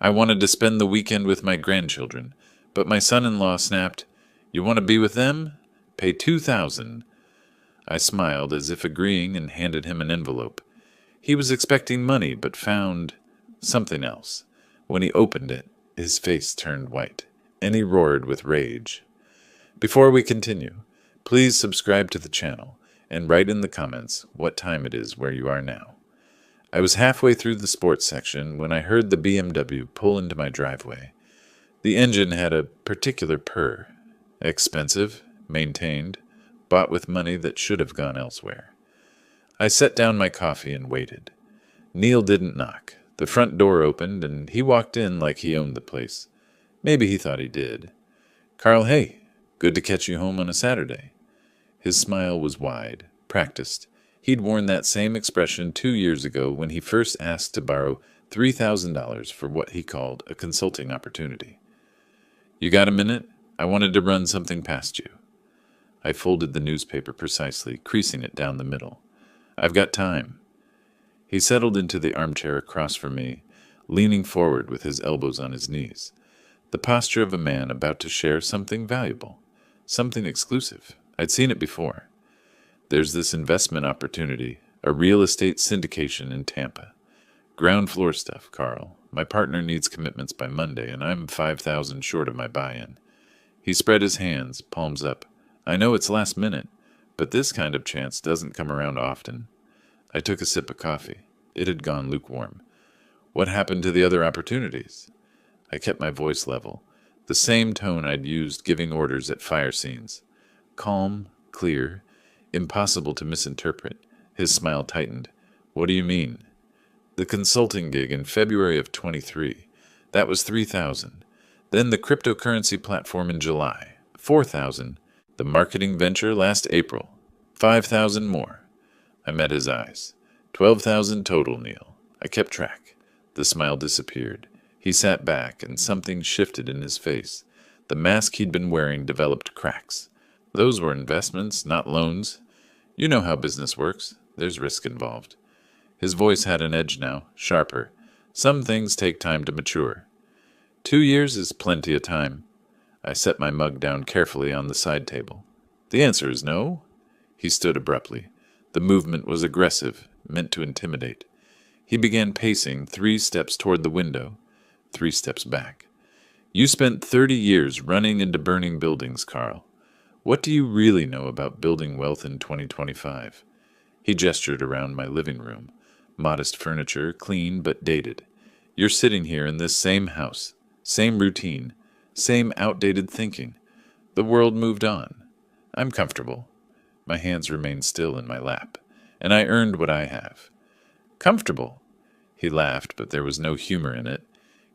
I wanted to spend the weekend with my grandchildren, but my son-in-law snapped, "You want to be with them? Pay 2,000." I smiled as if agreeing and handed him an envelope. He was expecting money, but found something else. When he opened it, his face turned white, and he roared with rage. Before we continue, please subscribe to the channel and write in the comments what time it is where you are now. I was halfway through the sports section when I heard the BMW pull into my driveway. The engine had a particular purr. Expensive, maintained, bought with money that should have gone elsewhere. I set down my coffee and waited. Neil didn't knock. The front door opened, and he walked in like he owned the place. Maybe he thought he did. "Carl, hey, good to catch you home on a Saturday." His smile was wide, practiced. He'd worn that same expression 2 years ago when he first asked to borrow $3,000 for what he called a consulting opportunity. "You got a minute? I wanted to run something past you." I folded the newspaper precisely, creasing it down the middle. "I've got time." He settled into the armchair across from me, leaning forward with his elbows on his knees. The posture of a man about to share something valuable, something exclusive. I'd seen it before. "There's this investment opportunity, a real estate syndication in Tampa. Ground floor stuff, Carl. My partner needs commitments by Monday, and I'm 5,000 short of my buy-in." He spread his hands, palms up. "I know it's last minute, but this kind of chance doesn't come around often." I took a sip of coffee. It had gone lukewarm. "What happened to the other opportunities?" I kept my voice level, the same tone I'd used giving orders at fire scenes. Calm, clear, impossible to misinterpret. His smile tightened. "What do you mean?" "The consulting gig in February of 23. That was 3,000. Then the cryptocurrency platform in July. 4,000. The marketing venture last April. 5,000 more." I met his eyes. 12,000 total, Neil. I kept track. The smile disappeared. He sat back, and something shifted in his face. The mask he'd been wearing developed cracks. "Those were investments, not loans. You know how business works. There's risk involved." His voice had an edge now, sharper. "Some things take time to mature." 2 years is plenty of time." I set my mug down carefully on the side table. "The answer is no." He stood abruptly. The movement was aggressive, meant to intimidate. He began pacing 3 steps toward the window, 3 steps back. "You spent 30 years running into burning buildings, Carl. What do you really know about building wealth in 2025? He gestured around my living room. Modest furniture, clean but dated. "You're sitting here in this same house, same routine, same outdated thinking. The world moved on. I'm comfortable." My hands remained still in my lap, and I earned what I have. "Comfortable?" He laughed, but there was no humor in it.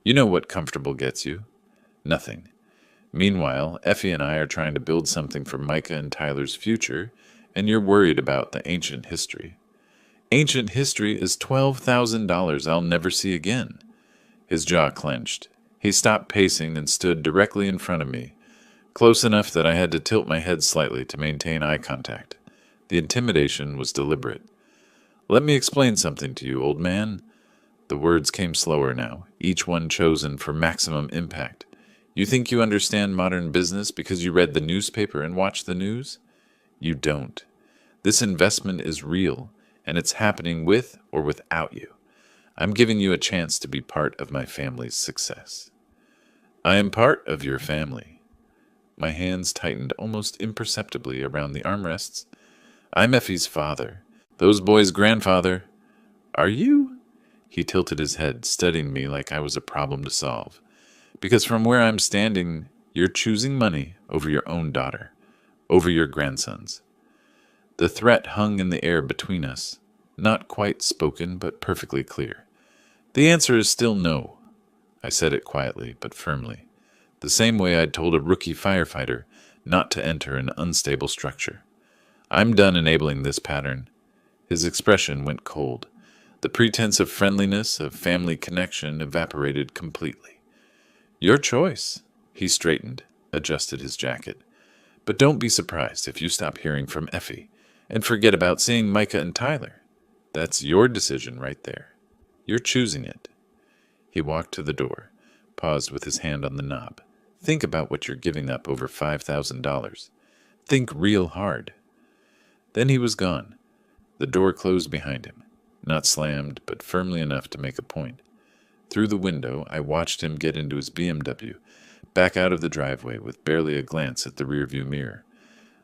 "You know what comfortable gets you. Nothing. Meanwhile, Effie and I are trying to build something for Micah and Tyler's future, and you're worried about the ancient history." "Ancient history is $12,000 I'll never see again." His jaw clenched. He stopped pacing and stood directly in front of me, close enough that I had to tilt my head slightly to maintain eye contact. The intimidation was deliberate. "Let me explain something to you, old man." The words came slower now, each one chosen for maximum impact. "You think you understand modern business because you read the newspaper and watched the news? You don't. This investment is real, and it's happening with or without you. I'm giving you a chance to be part of my family's success." "I am part of your family." My hands tightened almost imperceptibly around the armrests. "I'm Effie's father. Those boys' grandfather." "Are you?" He tilted his head, studying me like I was a problem to solve. "Because from where I'm standing, you're choosing money over your own daughter, over your grandsons." The threat hung in the air between us, not quite spoken but perfectly clear. "The answer is still no." I said it quietly but firmly, the same way I'd told a rookie firefighter not to enter an unstable structure. "I'm done enabling this pattern." His expression went cold. The pretense of friendliness, of family connection, evaporated completely. "Your choice." He straightened, adjusted his jacket. "But don't be surprised if you stop hearing from Effie and forget about seeing Micah and Tyler. That's your decision right there. You're choosing it." He walked to the door. paused with his hand on the knob. Think about what you're giving up over $5,000. Think real hard. Then he was gone. The door closed behind him. Not slammed, but firmly enough to make a point. Through the window, I watched him get into his BMW, back out of the driveway with barely a glance at the rearview mirror.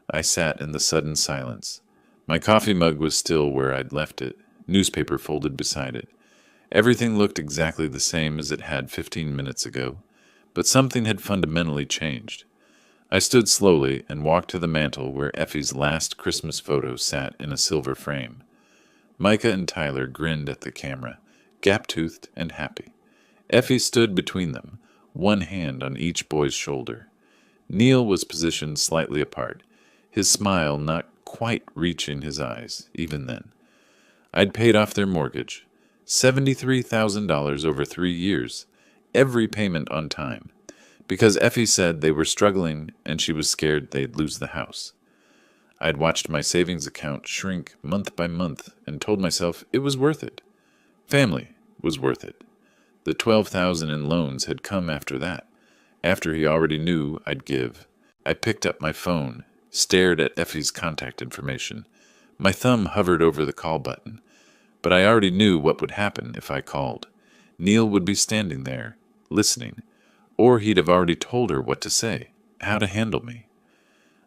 I sat in the sudden silence. My coffee mug was still where I'd left it, newspaper folded beside it. Everything looked exactly the same as it had 15 minutes ago, but something had fundamentally changed. I stood slowly and walked to the mantel where Effie's last Christmas photo sat in a silver frame. Micah and Tyler grinned at the camera, gap-toothed and happy. Effie stood between them, one hand on each boy's shoulder. Neil was positioned slightly apart, his smile not quite reaching his eyes, even then. I'd paid off their mortgage, $73,000 over 3 years, every payment on time, because Effie said they were struggling and she was scared they'd lose the house. I'd watched my savings account shrink month by month and told myself it was worth it. Family was worth it. The $12,000 in loans had come after that, after he already knew I'd give. I picked up my phone, stared at Effie's contact information. My thumb hovered over the call button, but I already knew what would happen if I called. Neil would be standing there, listening, or he'd have already told her what to say, how to handle me.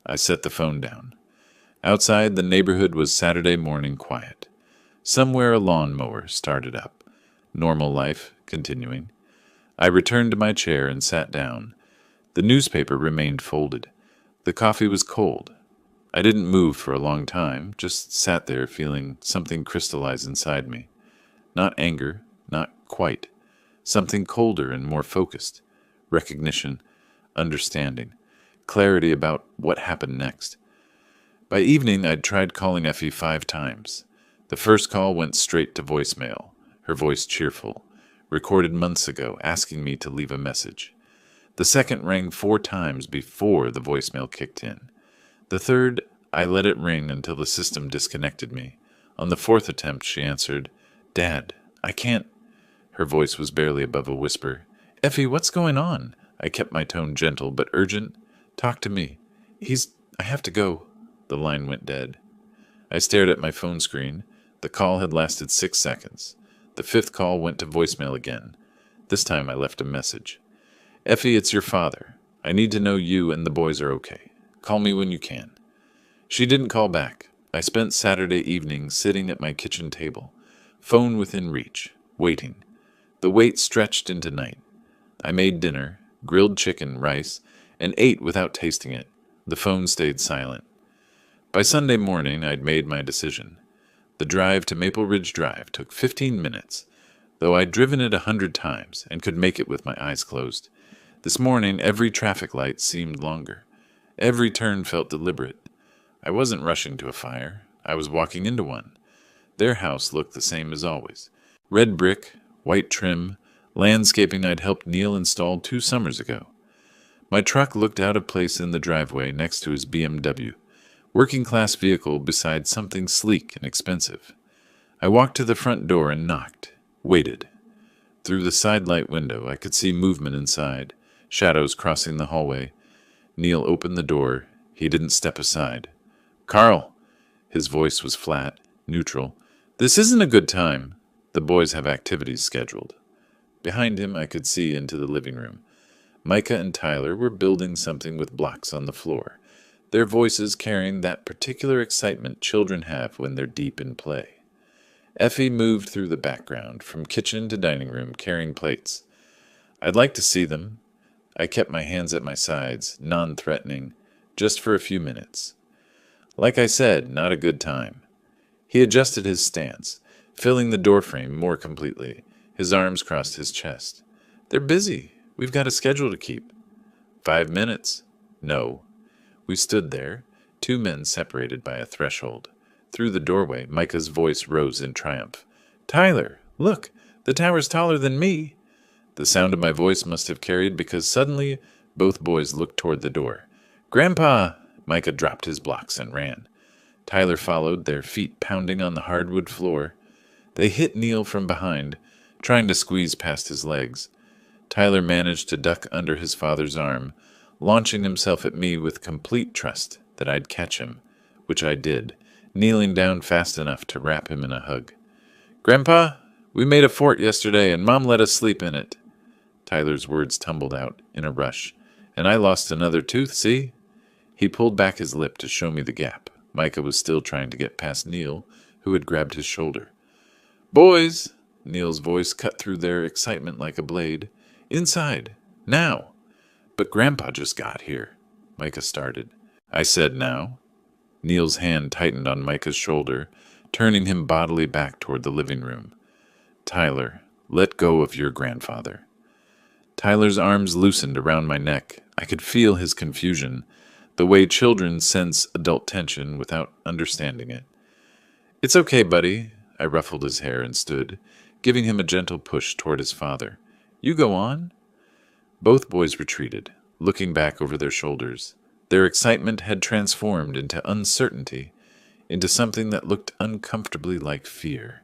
I set the phone down. Outside, the neighborhood was Saturday morning quiet. Somewhere a lawnmower started up. Normal life continuing. I returned to my chair and sat down. The newspaper remained folded. The coffee was cold. I didn't move for a long time, just sat there feeling something crystallize inside me. Not anger, not quite. Something colder and more focused. Recognition, understanding, clarity about what happened next. By evening, I'd tried calling Effie 5 times. The first call went straight to voicemail, her voice cheerful, recorded months ago, asking me to leave a message. The second rang 4 times before the voicemail kicked in. The third, I let it ring until the system disconnected me. On the 4th attempt, she answered, "Dad, I can't." Her voice was barely above a whisper. "Effie, what's going on?" I kept my tone gentle but urgent. "Talk to me." I have to go." The line went dead. I stared at my phone screen. The call had lasted 6 seconds. The 5th call went to voicemail again. This time I left a message. "Effie, it's your father. I need to know you and the boys are okay. Call me when you can." She didn't call back. I spent Saturday evening sitting at my kitchen table, phone within reach, waiting. The wait stretched into night. I made dinner, grilled chicken, rice, and ate without tasting it. The phone stayed silent. By Sunday morning, I'd made my decision. The drive to Maple Ridge Drive took 15 minutes, though I'd driven it 100 times and could make it with my eyes closed. This morning, every traffic light seemed longer. Every turn felt deliberate. I wasn't rushing to a fire. I was walking into one. Their house looked the same as always. Red brick, white trim, landscaping I'd helped Neil install 2 summers ago. My truck looked out of place in the driveway next to his BMW. Working-class vehicle beside something sleek and expensive. I walked to the front door and knocked, waited. Through the sidelight window, I could see movement inside, shadows crossing the hallway. Neil opened the door. He didn't step aside. "Carl!" His voice was flat, neutral. "This isn't a good time. The boys have activities scheduled." Behind him, I could see into the living room. Micah and Tyler were building something with blocks on the floor, their voices carrying that particular excitement children have when they're deep in play. Effie moved through the background, from kitchen to dining room, carrying plates. I'd like to see them. I kept my hands at my sides, non-threatening, just for a few minutes. Like I said, not a good time. He adjusted his stance, filling the doorframe more completely. His arms crossed his chest. "They're busy. We've got a schedule to keep." 5 minutes. No. We stood there, 2 men separated by a threshold. Through the doorway, Micah's voice rose in triumph. "Tyler, look, the tower's taller than me." The sound of my voice must have carried because suddenly both boys looked toward the door. "Grandpa!" Micah dropped his blocks and ran. Tyler followed, their feet pounding on the hardwood floor. They hit Neil from behind, trying to squeeze past his legs. Tyler managed to duck under his father's arm, launching himself at me with complete trust that I'd catch him, which I did, kneeling down fast enough to wrap him in a hug. "Grandpa, we made a fort yesterday and Mom let us sleep in it." Tyler's words tumbled out in a rush. "And I lost another tooth, see?" He pulled back his lip to show me the gap. Micah was still trying to get past Neil, who had grabbed his shoulder. "Boys!" Neil's voice cut through their excitement like a blade. "Inside! Now!" "But Grandpa just got here," Micah started. I said now. Neil's hand tightened on Micah's shoulder, turning him bodily back toward the living room. "Tyler, let go of your grandfather." Tyler's arms loosened around my neck. I could feel his confusion, the way children sense adult tension without understanding it. "It's okay, buddy." I ruffled his hair and stood, giving him a gentle push toward his father. "You go on." Both boys retreated, looking back over their shoulders. Their excitement had transformed into uncertainty, into something that looked uncomfortably like fear.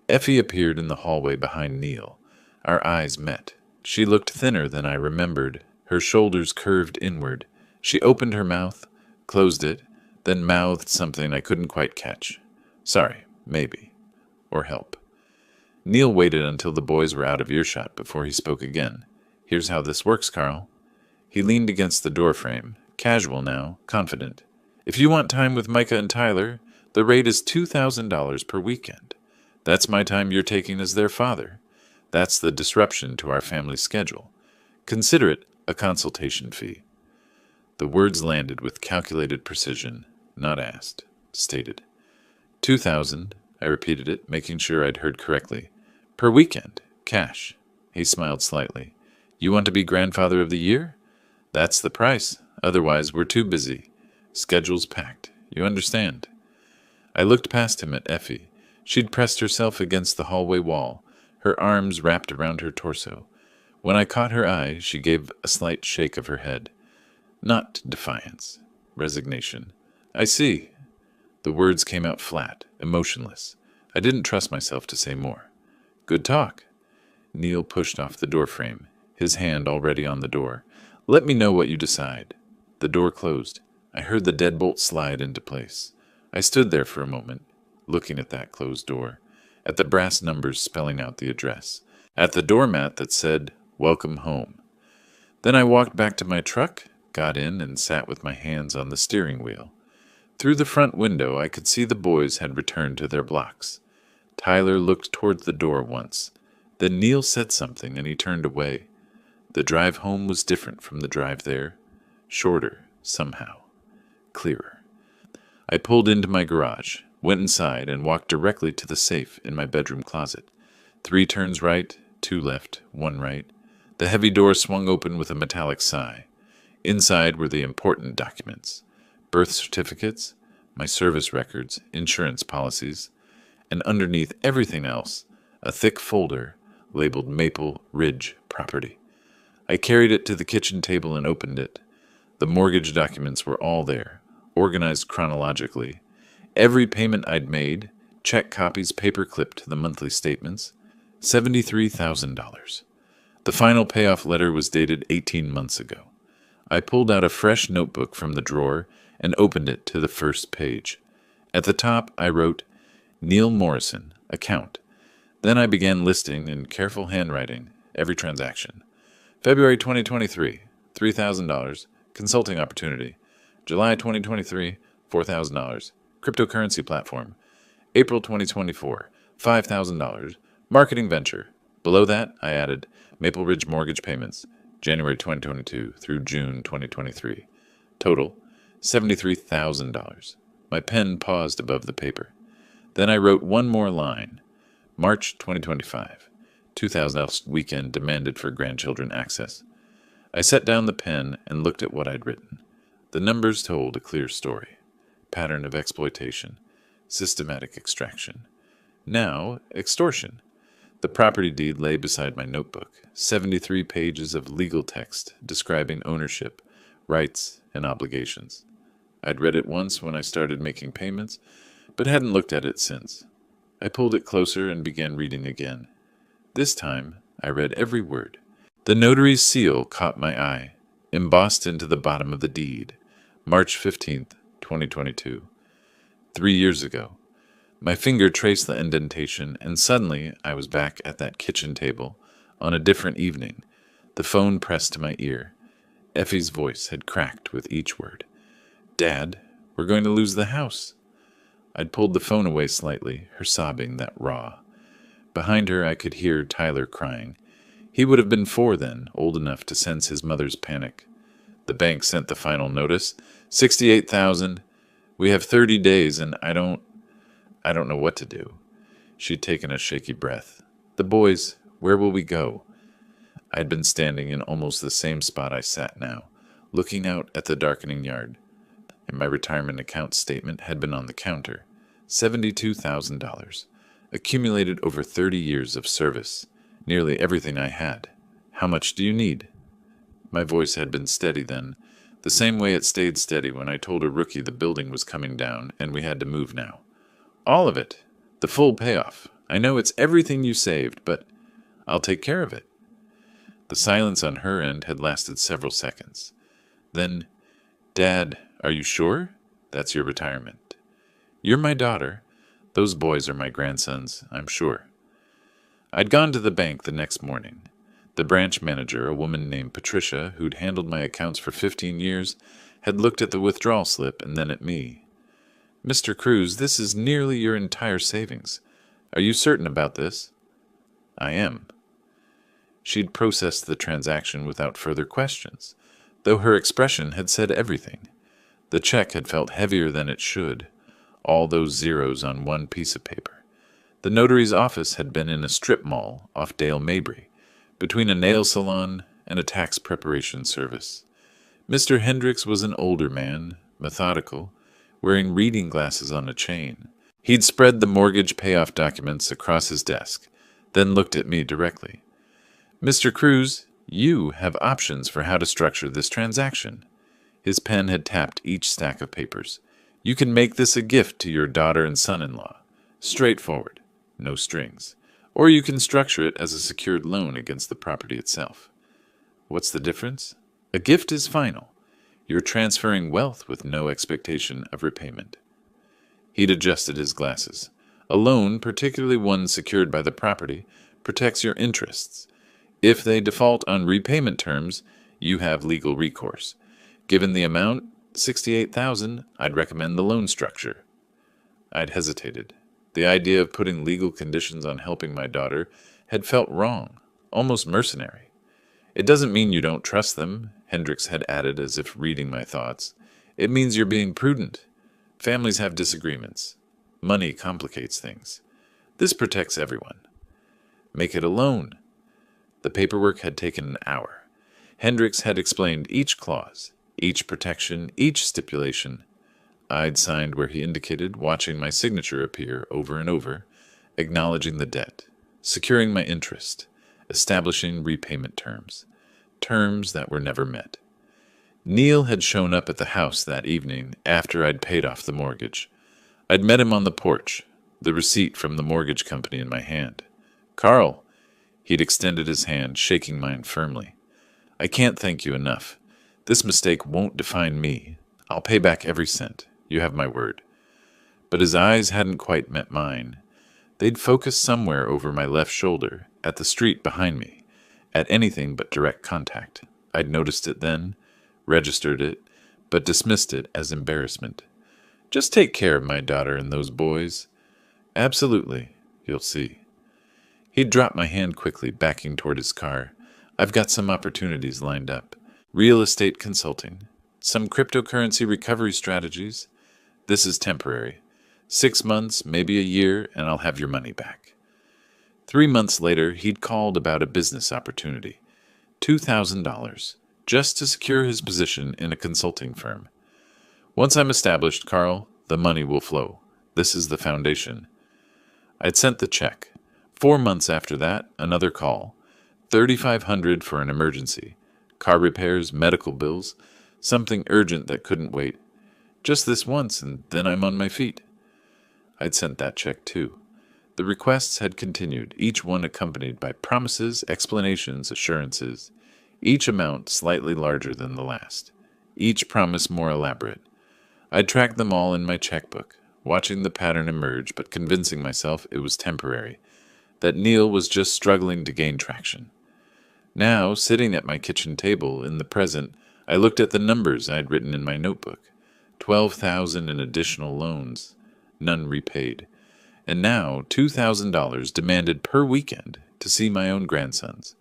Effie appeared in the hallway behind Neil. Our eyes met. She looked thinner than I remembered, her shoulders curved inward. She opened her mouth, closed it, then mouthed something I couldn't quite catch. "Sorry, maybe." Or help. Neil waited until the boys were out of earshot before he spoke again. "Here's how this works, Carl." He leaned against the doorframe, casual now, confident. "If you want time with Micah and Tyler, the rate is $2,000 per weekend. That's my time you're taking as their father. That's the disruption to our family schedule. Consider it a consultation fee." The words landed with calculated precision, not asked, stated. 2,000, I repeated it, making sure I'd heard correctly. "Per weekend, cash." He smiled slightly. "You want to be grandfather of the year? That's the price. Otherwise, we're too busy. Schedule's packed. You understand?" I looked past him at Effie. She'd pressed herself against the hallway wall, her arms wrapped around her torso. When I caught her eye, she gave a slight shake of her head. Not defiance. Resignation. "I see." The words came out flat, emotionless. I didn't trust myself to say more. "Good talk." Neil pushed off the doorframe, his hand already on the door. "Let me know what you decide." The door closed. I heard the deadbolt slide into place. I stood there for a moment, looking at that closed door, at the brass numbers spelling out the address, at the doormat that said, "Welcome home." Then I walked back to my truck, got in, and sat with my hands on the steering wheel. Through the front window, I could see the boys had returned to their blocks. Tyler looked toward the door once. Then Neil said something, and he turned away. The drive home was different from the drive there. Shorter, somehow. Clearer. I pulled into my garage, went inside, and walked directly to the safe in my bedroom closet. 3 turns right, 2 left, 1 right. The heavy door swung open with a metallic sigh. Inside were the important documents. Birth certificates, my service records, insurance policies, and underneath everything else, a thick folder labeled Maple Ridge Property. I carried it to the kitchen table and opened it. The mortgage documents were all there, organized chronologically. Every payment I'd made, check copies paper-clipped to the monthly statements, $73,000. The final payoff letter was dated 18 months ago. I pulled out a fresh notebook from the drawer and opened it to the first page. At the top, I wrote, "Neil Morrison, account." Then I began listing in careful handwriting every transaction. February 2023, $3,000, consulting opportunity. July 2023, $4,000, cryptocurrency platform. April 2024, $5,000, marketing venture. Below that, I added Maple Ridge mortgage payments, January 2022 through June 2023. Total, $73,000. My pen paused above the paper. Then I wrote one more line. March 2025. $2,000 weekend demanded for grandchildren access. I set down the pen and looked at what I'd written. The numbers told a clear story. Pattern of exploitation. Systematic extraction. Now, extortion. The property deed lay beside my notebook. 73 pages of legal text describing ownership, rights, and obligations. I'd read it once when I started making payments, but hadn't looked at it since. I pulled it closer and began reading again. This time, I read every word. The notary's seal caught my eye, embossed into the bottom of the deed. March 15th, 2022. 3 years ago. My finger traced the indentation, and suddenly I was back at that kitchen table on a different evening, the phone pressed to my ear. Effie's voice had cracked with each word. "Dad, we're going to lose the house." I'd pulled the phone away slightly, her sobbing that raw. Behind her I could hear Tyler crying. He would have been 4 then, old enough to sense his mother's panic. The bank sent the final notice. 68,000. We have 30 days and I don't know what to do. She'd taken a shaky breath. The boys, where will we go? I'd been standing in almost the same spot I sat now, looking out at the darkening yard, and my retirement account statement had been on the counter. $72,000, accumulated over 30 years of service, nearly everything I had. How much do you need? My voice had been steady then, the same way it stayed steady when I told a rookie the building was coming down and we had to move now. All of it, the full payoff. I know it's everything you saved, but I'll take care of it. The silence on her end had lasted several seconds. Then, "Dad, are you sure? That's your retirement." "You're my daughter. Those boys are my grandsons, I'm sure." I'd gone to the bank the next morning. The branch manager, a woman named Patricia, who'd handled my accounts for 15 years, had looked at the withdrawal slip and then at me. "Mr. Cruz, this is nearly your entire savings. Are you certain about this?" "I am." She'd processed the transaction without further questions, though her expression had said everything. The check had felt heavier than it should, all those zeros on one piece of paper. The notary's office had been in a strip mall off Dale Mabry, between a nail salon and a tax preparation service. Mr. Hendricks was an older man, methodical, wearing reading glasses on a chain. He'd spread the mortgage payoff documents across his desk, then looked at me directly. "Mr. Cruz, you have options for how to structure this transaction." His pen had tapped each stack of papers. "You can make this a gift to your daughter and son-in-law. Straightforward, no strings. Or you can structure it as a secured loan against the property itself." "What's the difference?" "A gift is final. You're transferring wealth with no expectation of repayment." He'd adjusted his glasses. "A loan, particularly one secured by the property, protects your interests. If they default on repayment terms, you have legal recourse. Given the amount, 68,000, I'd recommend the loan structure." I'd hesitated. The idea of putting legal conditions on helping my daughter had felt wrong, almost mercenary. "It doesn't mean you don't trust them," Hendricks had added as if reading my thoughts. "It means you're being prudent. Families have disagreements. Money complicates things. This protects everyone." "Make it a loan." The paperwork had taken an hour. Hendricks had explained each clause, each protection, each stipulation. I'd signed where he indicated, watching my signature appear over and over, acknowledging the debt, securing my interest, establishing repayment terms, terms that were never met. Neil had shown up at the house that evening after I'd paid off the mortgage. I'd met him on the porch, the receipt from the mortgage company in my hand. "Carl," he'd extended his hand, shaking mine firmly. "I can't thank you enough. This mistake won't define me. I'll pay back every cent. You have my word." But his eyes hadn't quite met mine. They'd focused somewhere over my left shoulder, at the street behind me, at anything but direct contact. I'd noticed it then, registered it, but dismissed it as embarrassment. "Just take care of my daughter and those boys." "Absolutely. You'll see." He'd dropped my hand quickly, backing toward his car. "I've got some opportunities lined up. Real estate consulting. Some cryptocurrency recovery strategies. This is temporary. 6 months, maybe a year, and I'll have your money back." 3 months later, he'd called about a business opportunity. $2,000, just to secure his position in a consulting firm. "Once I'm established, Carl, the money will flow. This is the foundation." I'd sent the check. 4 months after that, another call. $3,500 for an emergency. Car repairs, medical bills, something urgent that couldn't wait. "Just this once, and then I'm on my feet." I'd sent that check too. The requests had continued, each one accompanied by promises, explanations, assurances. each amount slightly larger than the last, each promise more elaborate. I tracked them all in my checkbook, watching the pattern emerge but convincing myself it was temporary, that Neil was just struggling to gain traction. Now, sitting at my kitchen table in the present, I looked at the numbers I'd written in my notebook. 12,000 in additional loans, none repaid. And now $2,000 demanded per weekend to see my own grandsons.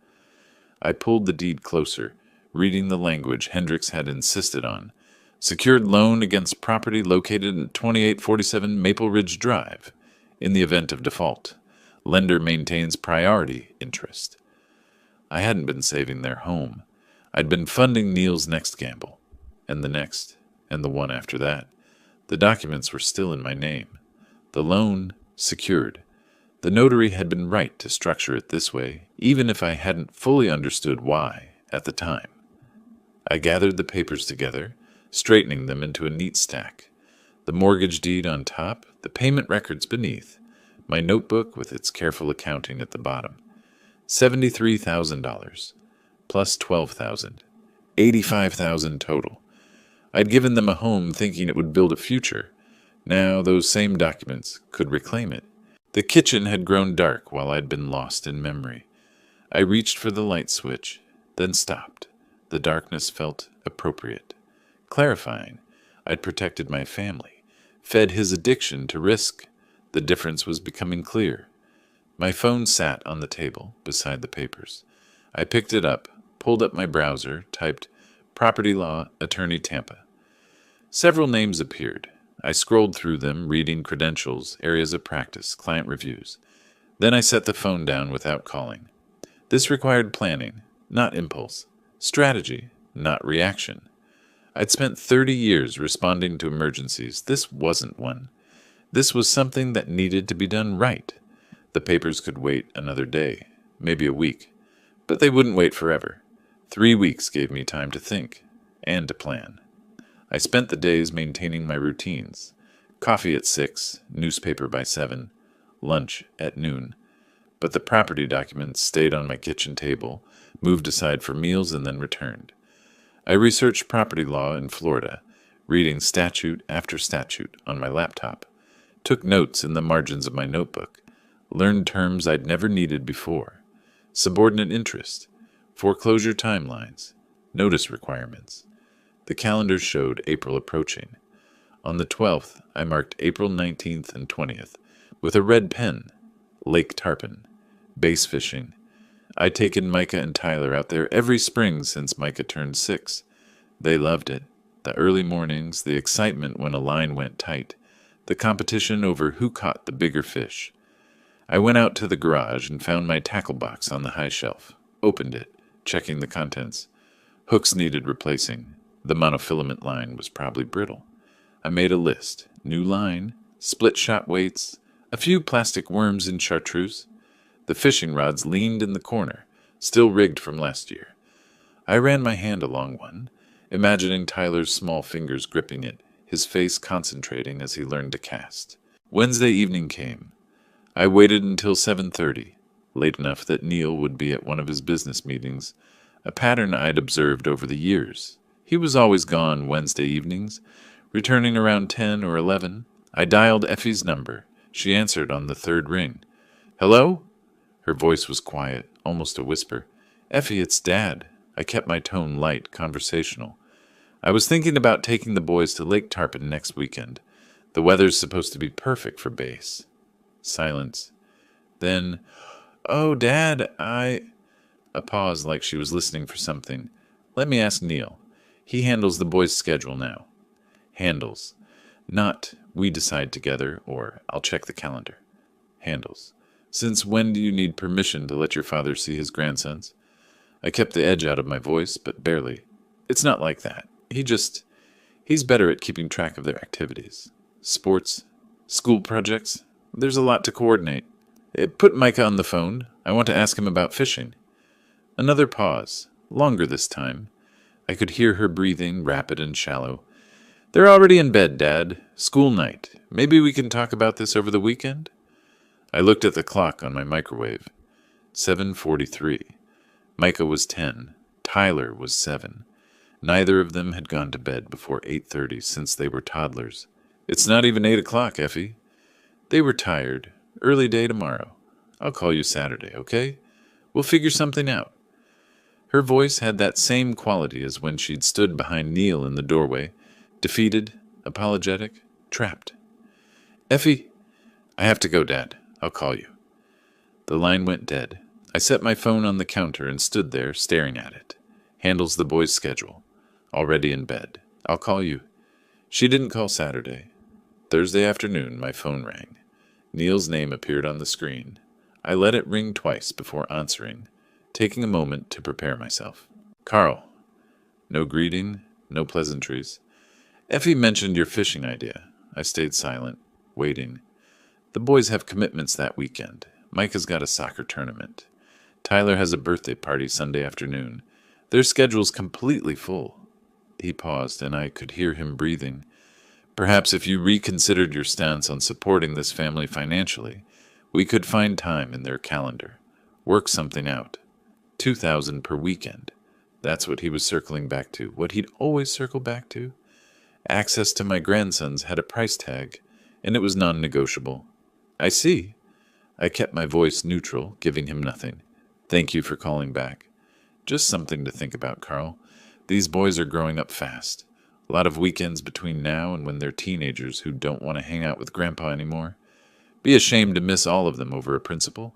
I pulled the deed closer, reading the language Hendricks had insisted on. Secured loan against property located at 2847 Maple Ridge Drive. In the event of default, lender maintains priority interest. I hadn't been saving their home. I'd been funding Neil's next gamble, and the next, and the one after that. The documents were still in my name. The loan secured. The notary had been right to structure it this way, even if I hadn't fully understood why at the time. I gathered the papers together, straightening them into a neat stack. The mortgage deed on top, the payment records beneath, my notebook with its careful accounting at the bottom. $73,000, plus $12,000, $85,000 total. I'd given them a home thinking it would build a future. Now those same documents could reclaim it. The kitchen had grown dark while I'd been lost in memory. I reached for the light switch, then stopped. The darkness felt appropriate, clarifying. I'd protected my family, fed his addiction to risk. The difference was becoming clear. My phone sat on the table beside the papers. I picked it up, pulled up my browser, typed Property Law Attorney Tampa. Several names appeared. I scrolled through them, reading credentials, areas of practice, client reviews. Then I set the phone down without calling. This required planning, not impulse. Strategy, not reaction. I'd spent 30 years responding to emergencies. This wasn't one. This was something that needed to be done right. The papers could wait another day, maybe a week. But they wouldn't wait forever. 3 weeks gave me time to think and to plan. I spent the days maintaining my routines. Coffee at 6, newspaper by 7, lunch at noon. But the property documents stayed on my kitchen table, moved aside for meals, and then returned. I researched property law in Florida, reading statute after statute on my laptop, took notes in the margins of my notebook, learned terms I'd never needed before, subordinate interest, foreclosure timelines, notice requirements. The calendar showed April approaching. On the 12th, I marked April 19th and 20th with a red pen. Lake Tarpon. Bass fishing. I'd taken Micah and Tyler out there every spring since Micah turned 6. They loved it. The early mornings, the excitement when a line went tight, the competition over who caught the bigger fish. I went out to the garage and found my tackle box on the high shelf, opened it, checking the contents. Hooks needed replacing. The monofilament line was probably brittle. I made a list. New line, split shot weights, a few plastic worms in chartreuse. The fishing rods leaned in the corner, still rigged from last year. I ran my hand along one, imagining Tyler's small fingers gripping it, his face concentrating as he learned to cast. Wednesday evening came. I waited until 7:30, late enough that Neil would be at one of his business meetings, a pattern I'd observed over the years. He was always gone Wednesday evenings, returning around 10 or 11. I dialed Effie's number. She answered on the third ring. "Hello?" Her voice was quiet, almost a whisper. "Effie, it's Dad." I kept my tone light, conversational. "I was thinking about taking the boys to Lake Tarpon next weekend. The weather's supposed to be perfect for bass." Silence. Then, "Oh, Dad, A pause like she was listening for something. "Let me ask Neil. He handles the boys' schedule now." Handles. Not, we decide together, or I'll check the calendar. Handles. "Since when do you need permission to let your father see his grandsons?" I kept the edge out of my voice, but barely. "It's not like that. He's better at keeping track of their activities. Sports, school projects. There's a lot to coordinate. Put Micah on the phone. I want to ask him about fishing." Another pause, longer this time. I could hear her breathing, rapid and shallow. "They're already in bed, Dad. School night. Maybe we can talk about this over the weekend?" I looked at the clock on my microwave. 7:43. Micah was 10. Tyler was 7. Neither of them had gone to bed before 8:30 since they were toddlers. It's not even 8 o'clock, Effie. They were tired. Early day tomorrow. I'll call you Saturday, okay? We'll figure something out. Her voice had that same quality as when she'd stood behind Neil in the doorway, defeated, apologetic, trapped. Effie, I have to go, Dad. I'll call you. The line went dead. I set my phone on the counter and stood there staring at it. Handles the boy's schedule. Already in bed. I'll call you. She didn't call Saturday. Thursday afternoon, my phone rang. Neil's name appeared on the screen. I let it ring twice before answering, taking a moment to prepare myself. Carl. No greeting, no pleasantries. Effie mentioned your fishing idea. I stayed silent, waiting. The boys have commitments that weekend. Micah's got a soccer tournament. Tyler has a birthday party Sunday afternoon. Their schedule's completely full. He paused, and I could hear him breathing. Perhaps if you reconsidered your stance on supporting this family financially, we could find time in their calendar. Work something out. 2,000 per weekend. That's what he was circling back to. What he'd always circle back to. Access to my grandsons had a price tag, and it was non-negotiable. I see. I kept my voice neutral, giving him nothing. Thank you for calling back. Just something to think about, Carl. These boys are growing up fast. A lot of weekends between now and when they're teenagers who don't want to hang out with Grandpa anymore. Be ashamed to miss all of them over a principle.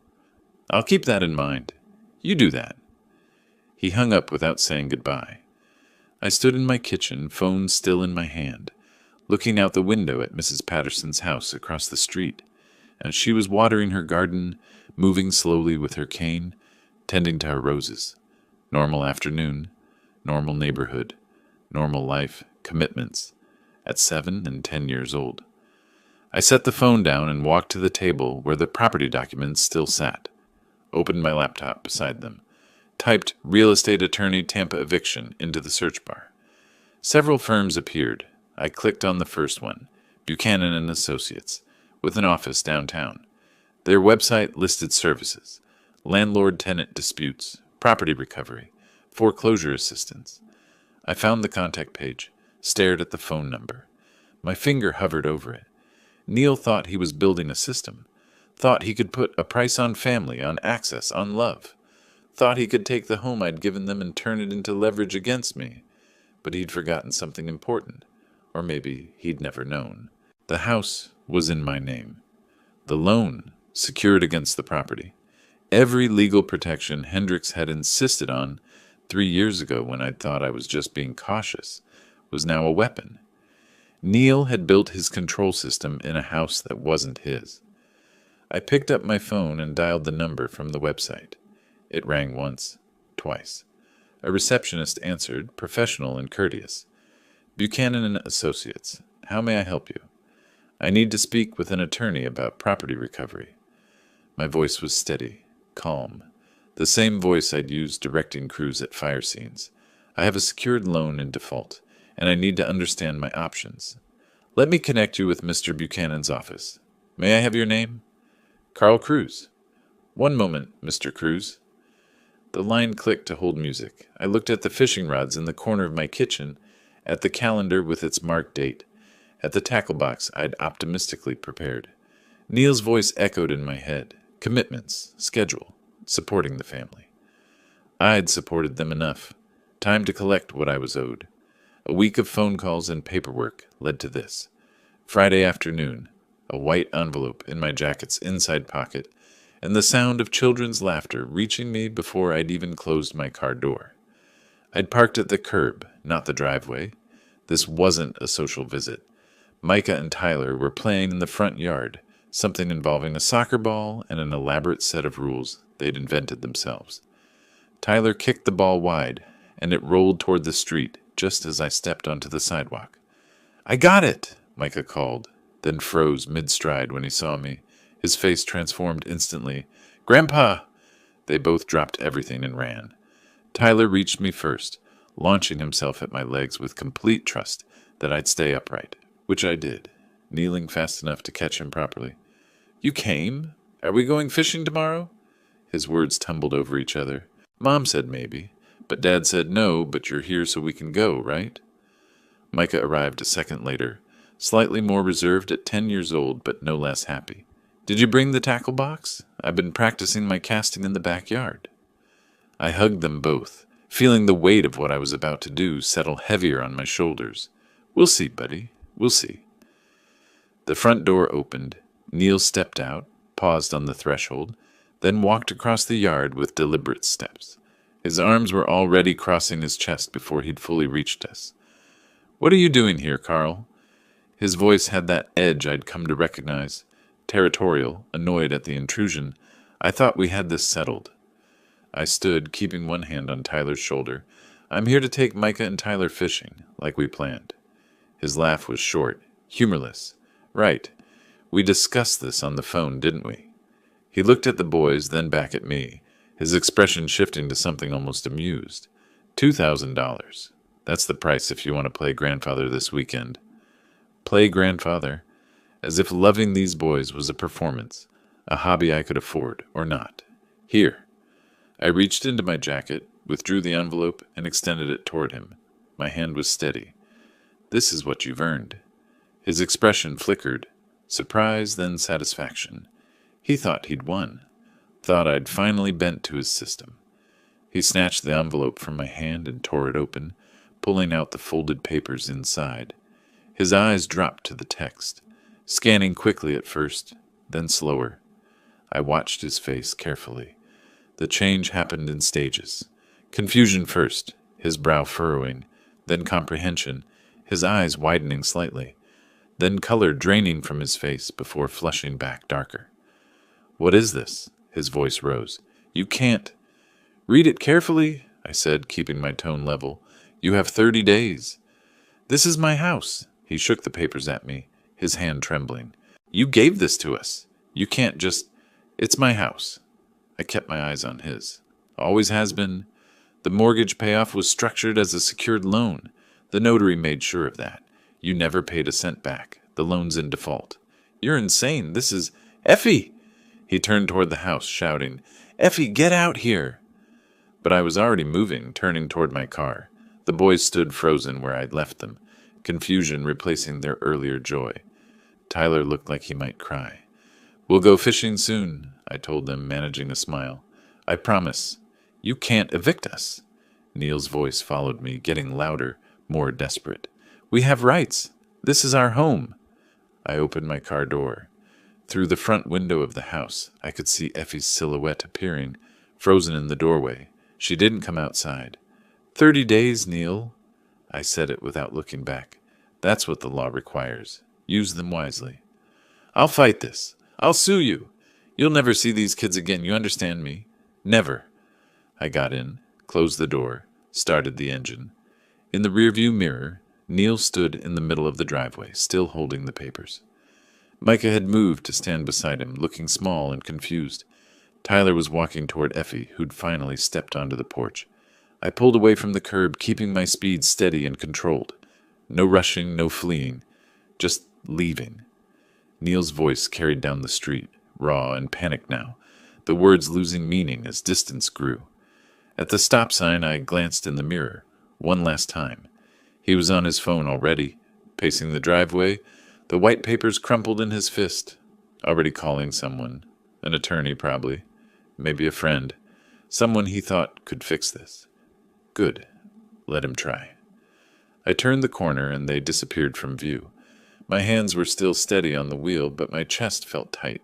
I'll keep that in mind. You do that. He hung up without saying goodbye. I stood in my kitchen, phone still in my hand, looking out the window at Mrs. Patterson's house across the street, and she was watering her garden, moving slowly with her cane, tending to her roses. Normal afternoon, normal neighborhood, normal life, commitments, at 7 and 10 years old. I set the phone down and walked to the table where the property documents still sat, opened my laptop beside them, typed real estate attorney Tampa eviction into the search bar. Several firms appeared. I clicked on the first one, Buchanan and Associates, with an office downtown. Their website listed services, landlord-tenant disputes, property recovery, foreclosure assistance. I found the contact page, stared at the phone number. My finger hovered over it. Neil thought he was building a system, thought he could put a price on family, on access, on love, thought he could take the home I'd given them and turn it into leverage against me. But he'd forgotten something important, or maybe he'd never known. The house was in my name. The loan secured against the property. Every legal protection Hendricks had insisted on 3 years ago when I'd thought I was just being cautious was now a weapon. Neil had built his control system in a house that wasn't his. I picked up my phone and dialed the number from the website. It rang once, twice. A receptionist answered, professional and courteous. Buchanan and Associates. How may I help you? I need to speak with an attorney about property recovery. My voice was steady, calm. The same voice I'd used directing crews at fire scenes. I have a secured loan in default, and I need to understand my options. Let me connect you with Mr. Buchanan's office. May I have your name? Carl Cruz. One moment, Mr. Cruz. The line clicked to hold music. I looked at the fishing rods in the corner of my kitchen, at the calendar with its marked date, at the tackle box I'd optimistically prepared. Neil's voice echoed in my head. Commitments, schedule, supporting the family. I'd supported them enough. Time to collect what I was owed. A week of phone calls and paperwork led to this. Friday afternoon, a white envelope in my jacket's inside pocket, and the sound of children's laughter reaching me before I'd even closed my car door. I'd parked at the curb, not the driveway. This wasn't a social visit. Micah and Tyler were playing in the front yard, something involving a soccer ball and an elaborate set of rules they'd invented themselves. Tyler kicked the ball wide, and it rolled toward the street just as I stepped onto the sidewalk. I got it, Micah called, then froze mid-stride when he saw me. His face transformed instantly. Grandpa! They both dropped everything and ran. Tyler reached me first, launching himself at my legs with complete trust that I'd stay upright, which I did, kneeling fast enough to catch him properly. You came? Are we going fishing tomorrow? His words tumbled over each other. Mom said maybe, But Dad said no, but you're here so we can go, right? Micah arrived a second later, slightly more reserved at 10 years old, but no less happy. Did you bring the tackle box? I've been practicing my casting in the backyard. I hugged them both, feeling the weight of what I was about to do settle heavier on my shoulders. We'll see, buddy. We'll see. The front door opened. Neil stepped out, paused on the threshold, then walked across the yard with deliberate steps. His arms were already crossing his chest before he'd fully reached us. What are you doing here, Carl? His voice had that edge I'd come to recognize. Territorial, annoyed at the intrusion. I thought we had this settled. I stood, keeping one hand on Tyler's shoulder. I'm here to take Micah and Tyler fishing, like we planned. His laugh was short, humorless. Right. We discussed this on the phone, didn't we? He looked at the boys, then back at me, his expression shifting to something almost amused. $2,000. That's the price if you want to play grandfather this weekend. Play grandfather? As if loving these boys was a performance, a hobby I could afford, or not. Here. I reached into my jacket, withdrew the envelope, and extended it toward him. My hand was steady. This is what you've earned. His expression flickered, surprise, then satisfaction. He thought he'd won, thought I'd finally bent to his system. He snatched the envelope from my hand and tore it open, pulling out the folded papers inside. His eyes dropped to the text, scanning quickly at first, then slower. I watched his face carefully. The change happened in stages. Confusion first, his brow furrowing, then comprehension, his eyes widening slightly, then color draining from his face before flushing back darker. What is this? His voice rose. You can't. Read it carefully, I said, keeping my tone level. You have 30 days. This is my house. He shook the papers at me, his hand trembling. You gave this to us. You can't just... It's my house. I kept my eyes on his. Always has been. The mortgage payoff was structured as a secured loan. The notary made sure of that. You never paid a cent back. The loan's in default. You're insane. This is... Effie! He turned toward the house, shouting, Effie, get out here! But I was already moving, turning toward my car. The boys stood frozen where I'd left them, confusion replacing their earlier joy. Tyler looked like he might cry. We'll go fishing soon, I told them, managing a smile. I promise. You can't evict us. Neil's voice followed me, getting louder, more desperate. We have rights. This is our home. I opened my car door. Through the front window of the house, I could see Effie's silhouette appearing, frozen in the doorway. She didn't come outside. 30 days, Neil. I said it without looking back. That's what the law requires. Use them wisely. I'll fight this. I'll sue you. You'll never see these kids again, you understand me? Never. I got in, closed the door, started the engine. In the rearview mirror, Neil stood in the middle of the driveway, still holding the papers. Micah had moved to stand beside him, looking small and confused. Tyler was walking toward Effie, who'd finally stepped onto the porch. I pulled away from the curb, keeping my speed steady and controlled. No rushing, no fleeing, just leaving. Neil's voice carried down the street, raw and panicked now, the words losing meaning as distance grew. At the stop sign, I glanced in the mirror, one last time. He was on his phone already, pacing the driveway, the white papers crumpled in his fist, already calling someone, an attorney probably, maybe a friend, someone he thought could fix this. Good. Let him try. I turned the corner and they disappeared from view. My hands were still steady on the wheel, but my chest felt tight.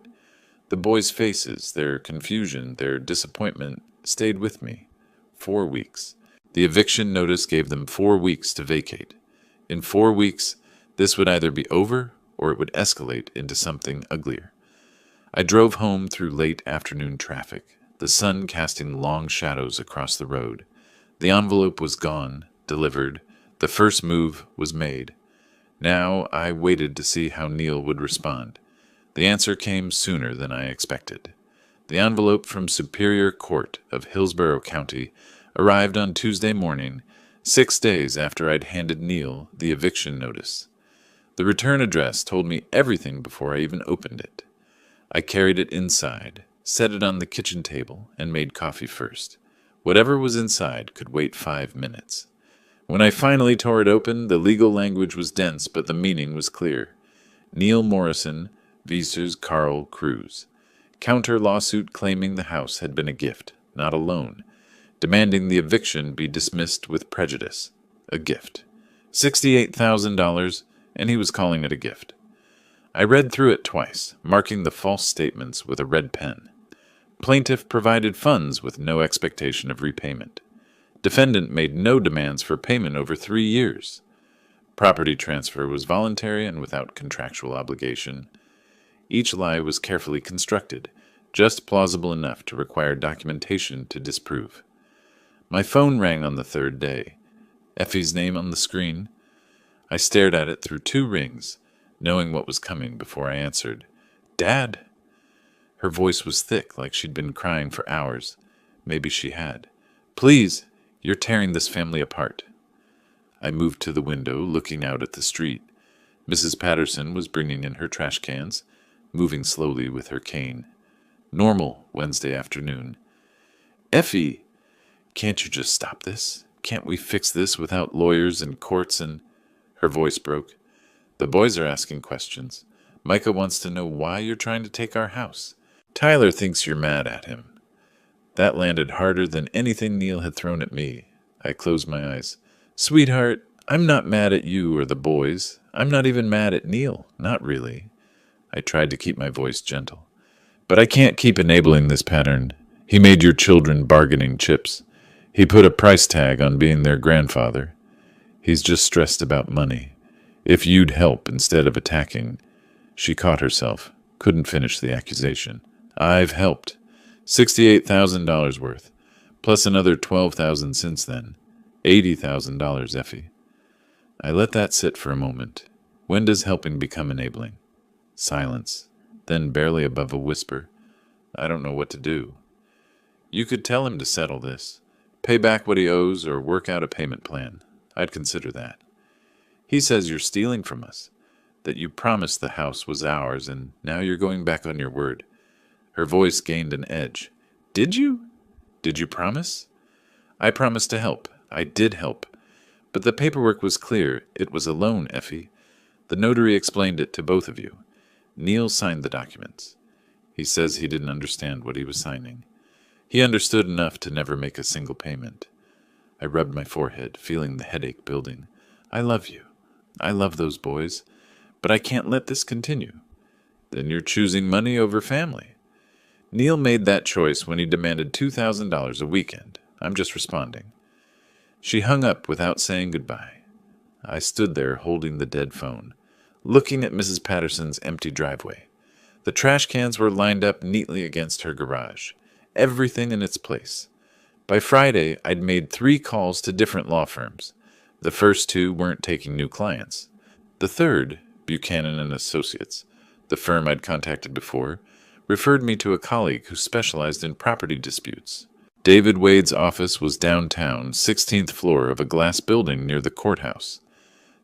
The boys' faces, their confusion, their disappointment, stayed with me. 4 weeks. The eviction notice gave them 4 weeks to vacate. In 4 weeks, this would either be over or it would escalate into something uglier. I drove home through late afternoon traffic, the sun casting long shadows across the road. The envelope was gone, delivered. The first move was made. Now I waited to see how Neil would respond. The answer came sooner than I expected. The envelope from Superior Court of Hillsborough County arrived on Tuesday morning, 6 days after I'd handed Neil the eviction notice. The return address told me everything before I even opened it. I carried it inside, set it on the kitchen table, and made coffee first. Whatever was inside could wait 5 minutes. When I finally tore it open, the legal language was dense, but the meaning was clear. Neil Morrison versus Carl Cruz. Counter lawsuit claiming the house had been a gift, not a loan. Demanding the eviction be dismissed with prejudice. A gift. $68,000, and he was calling it a gift. I read through it twice, marking the false statements with a red pen. Plaintiff provided funds with no expectation of repayment. Defendant made no demands for payment over 3 years. Property transfer was voluntary and without contractual obligation. Each lie was carefully constructed, just plausible enough to require documentation to disprove. My phone rang on the third day. Effie's name on the screen. I stared at it through 2 rings, knowing what was coming before I answered. "Dad!" Her voice was thick, like she'd been crying for hours. Maybe she had. "Please, you're tearing this family apart." I moved to the window, looking out at the street. Mrs. Patterson was bringing in her trash cans, moving slowly with her cane. Normal Wednesday afternoon. "Effie, can't you just stop this? Can't we fix this without lawyers and courts and—" Her voice broke. "The boys are asking questions. Micah wants to know why you're trying to take our house. Tyler thinks you're mad at him." That landed harder than anything Neil had thrown at me. I closed my eyes. "Sweetheart, I'm not mad at you or the boys. I'm not even mad at Neil. Not really." I tried to keep my voice gentle. "But I can't keep enabling this pattern. He made your children bargaining chips. He put a price tag on being their grandfather. He's just stressed about money. If you'd help instead of attacking—" She caught herself, couldn't finish the accusation. "I've helped. $68,000 worth, plus another $12,000 since then. $80,000, Effie." I let that sit for a moment. When does helping become enabling? Silence, then barely above a whisper. "I don't know what to do." "You could tell him to settle this. Pay back what he owes or work out a payment plan. I'd consider that. He says you're stealing from us, that you promised the house was ours, and now you're going back on your word." Her voice gained an edge. "Did you? Did you promise?" "I promised to help. I did help. But the paperwork was clear. It was a loan, Effie. The notary explained it to both of you. Neil signed the documents. He says he didn't understand what he was signing. He understood enough to never make a single payment." I rubbed my forehead, feeling the headache building. "I love you. I love those boys. But I can't let this continue." "Then you're choosing money over family." "Neil made that choice when he demanded $2,000 a weekend. I'm just responding." She hung up without saying goodbye. I stood there holding the dead phone, looking at Mrs. Patterson's empty driveway. The trash cans were lined up neatly against her garage, everything in its place. By Friday, I'd made 3 calls to different law firms. The first 2 weren't taking new clients. The third, Buchanan and Associates, the firm I'd contacted before, referred me to a colleague who specialized in property disputes. David Wade's office was downtown, 16th floor of a glass building near the courthouse.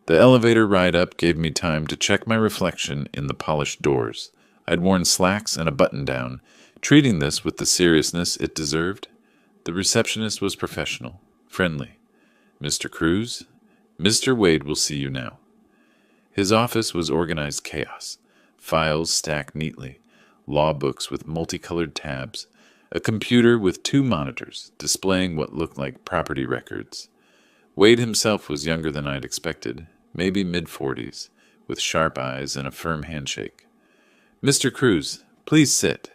The elevator ride up gave me time to check my reflection in the polished doors. I'd worn slacks and a button-down, treating this with the seriousness it deserved. The receptionist was professional, friendly. "Mr. Cruz, Mr. Wade will see you now." His office was organized chaos. Files stacked neatly, law books with multicolored tabs, a computer with 2 monitors displaying what looked like property records. Wade himself was younger than I'd expected, maybe mid-40s, with sharp eyes and a firm handshake. "Mr. Cruz, please sit."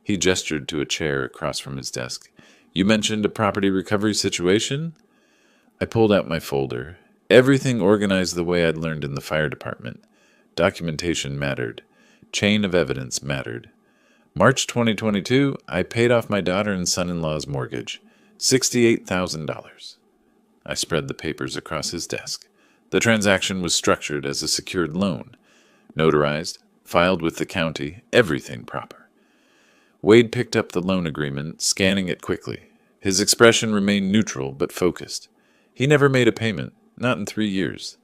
He gestured to a chair across from his desk. "You mentioned a property recovery situation?" I pulled out my folder. Everything organized the way I'd learned in the fire department. Documentation mattered. Chain of evidence mattered. March 2022, I paid off my daughter and son-in-law's mortgage. $68,000. I spread the papers across his desk. The transaction was structured as a secured loan. Notarized, filed with the county, everything proper. Wade picked up the loan agreement, scanning it quickly. His expression remained neutral but focused. He never made a payment, not in 3 years.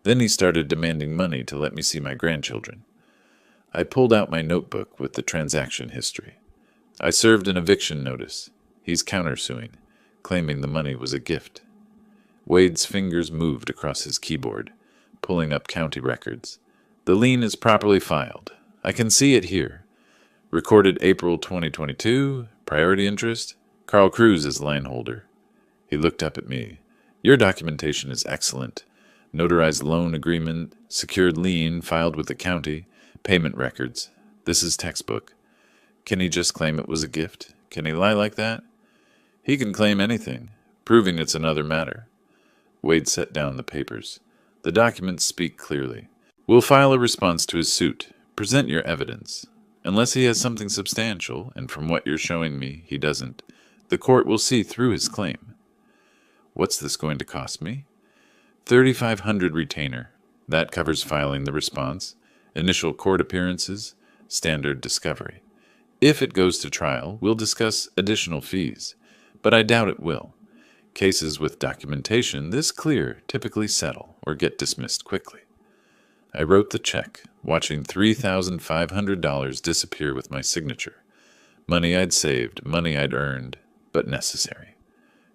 Then he started demanding money to let me see my grandchildren. I pulled out my notebook with the transaction history. I served an eviction notice. He's countersuing. claiming the money was a gift. Wade's fingers moved across his keyboard, pulling up county records. The lien is properly filed. I can see it here. Recorded April 2022, priority interest, Carl Cruz is line holder. He looked up at me. Your documentation is excellent. Notarized loan agreement, secured lien filed with the county, payment records. This is textbook. Can he just claim it was a gift? Can he lie like that? He can claim anything. Proving it's another matter. Wade set down the papers. The documents speak clearly. We'll file a response to his suit. Present your evidence. Unless he has something substantial, and from what you're showing me, he doesn't, the court will see through his claim. What's this going to cost me? $3,500 retainer. That covers filing the response, initial court appearances, standard discovery. If it goes to trial, we'll discuss additional fees, but I doubt it will. Cases with documentation this clear typically settle or get dismissed quickly. I wrote the check, watching $3,500 disappear with my signature. Money I'd saved, money I'd earned, but necessary.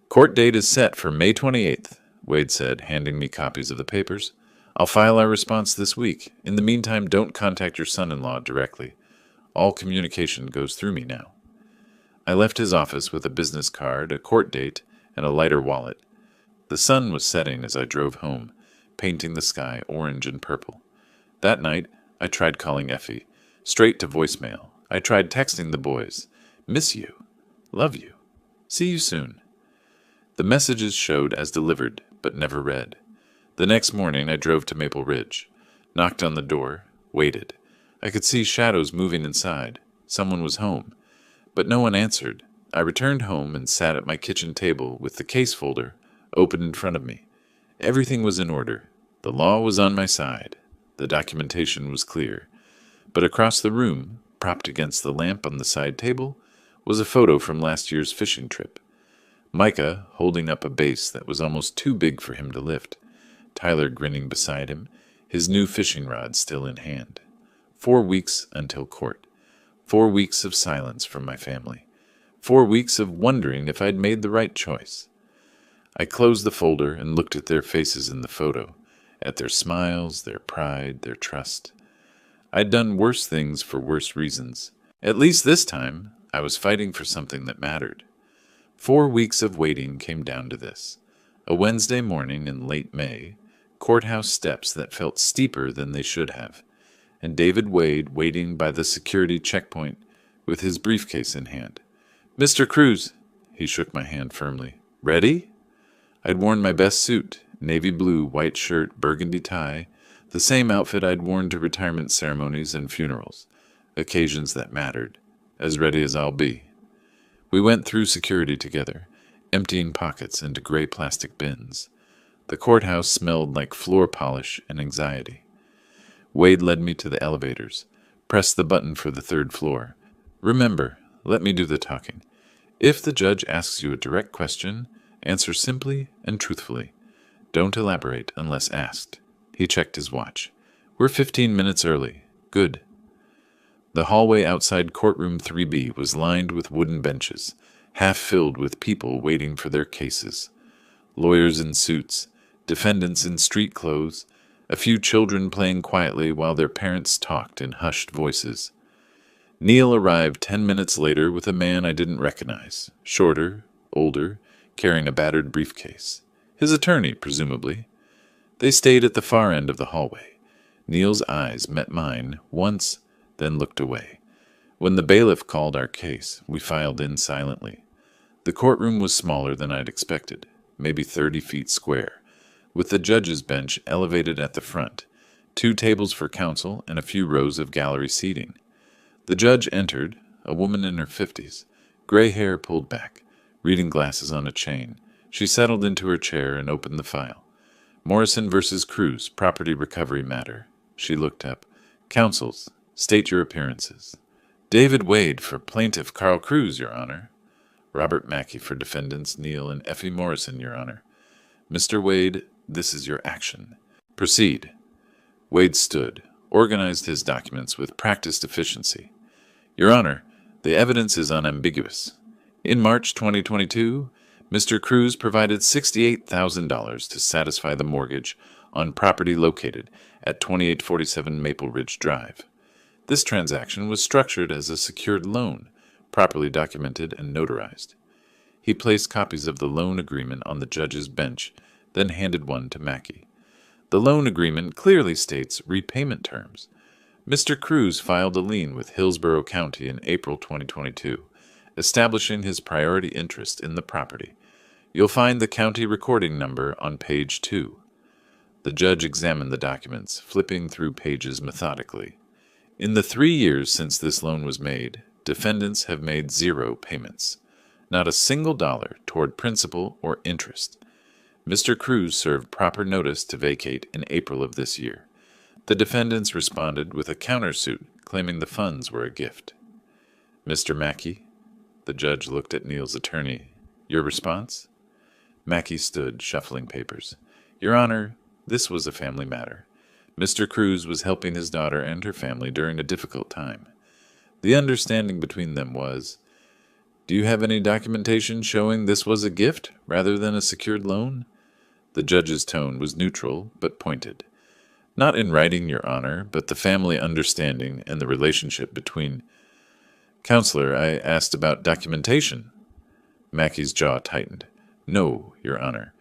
Court date is set for May 28th, Wade said, handing me copies of the papers. I'll file our response this week. In the meantime, don't contact your son-in-law directly. All communication goes through me now. I left his office with a business card, a court date, and a lighter wallet. The sun was setting as I drove home, painting the sky orange and purple. That night, I tried calling Effie, straight to voicemail. I tried texting the boys. Miss you. Love you. See you soon. The messages showed as delivered, but never read. The next morning, I drove to Maple Ridge, knocked on the door, waited. I could see shadows moving inside. Someone was home, but no one answered. I returned home and sat at my kitchen table with the case folder open in front of me. Everything was in order. The law was on my side. The documentation was clear. But across the room, propped against the lamp on the side table, was a photo from last year's fishing trip. Micah holding up a base that was almost too big for him to lift. Tyler grinning beside him, his new fishing rod still in hand. 4 weeks until court. 4 weeks of silence from my family. 4 weeks of wondering if I'd made the right choice. I closed the folder and looked at their faces in the photo, at their smiles, their pride, their trust. I'd done worse things for worse reasons. At least this time, I was fighting for something that mattered. 4 weeks of waiting came down to this. A Wednesday morning in late May, courthouse steps that felt steeper than they should have, and David Wade waiting by the security checkpoint with his briefcase in hand. Mr. Cruz, he shook my hand firmly. Ready? I'd worn my best suit, navy blue, white shirt, burgundy tie, the same outfit I'd worn to retirement ceremonies and funerals, occasions that mattered, as ready as I'll be. We went through security together, emptying pockets into gray plastic bins. The courthouse smelled like floor polish and anxiety. Wade led me to the elevators, pressed the button for the 3rd floor. Remember, let me do the talking. If the judge asks you a direct question, answer simply and truthfully. Don't elaborate unless asked. He checked his watch. We're 15 minutes early. Good. The hallway outside courtroom 3B was lined with wooden benches, half filled with people waiting for their cases. Lawyers in suits, defendants in street clothes, a few children playing quietly while their parents talked in hushed voices. Neil arrived 10 minutes later with a man I didn't recognize, shorter, older, carrying a battered briefcase. His attorney, presumably. They stayed at the far end of the hallway. Neil's eyes met mine once, then looked away. When the bailiff called our case, we filed in silently. The courtroom was smaller than I'd expected, maybe 30 feet square, with the judge's bench elevated at the front, 2 tables for counsel and a few rows of gallery seating. The judge entered, a woman in her 50s, gray hair pulled back, reading glasses on a chain. She settled into her chair and opened the file. Morrison versus Cruz, property recovery matter. She looked up. Counsels, state your appearances. David Wade for plaintiff Carl Cruz, Your Honor. Robert Mackey for defendants Neil and Effie Morrison, Your Honor. Mr. Wade, this is your action. Proceed. Wade stood, organized his documents with practiced efficiency. Your Honor, the evidence is unambiguous. In March 2022, Mr. Cruz provided $68,000 to satisfy the mortgage on property located at 2847 Maple Ridge Drive. This transaction was structured as a secured loan, properly documented and notarized. He placed copies of the loan agreement on the judge's bench, then handed one to Mackey. The loan agreement clearly states repayment terms. Mr. Cruz filed a lien with Hillsborough County in April 2022, establishing his priority interest in the property. You'll find the county recording number on page 2. The judge examined the documents, flipping through pages methodically. In the 3 years since this loan was made, defendants have made 0 payments, not a single dollar toward principal or interest. Mr. Cruz served proper notice to vacate in April of this year. The defendants responded with a countersuit claiming the funds were a gift. Mr. Mackey, the judge looked at Neil's attorney. Your response? Mackey stood, shuffling papers. Your Honor, this was a family matter. Mr. Cruz was helping his daughter and her family during a difficult time. The understanding between them was, do you have any documentation showing this was a gift rather than a secured loan? The judge's tone was neutral but pointed. Not in writing, Your Honor, but the family understanding and the relationship between. Counselor, I asked about documentation. Mackey's jaw tightened. No, Your Honor.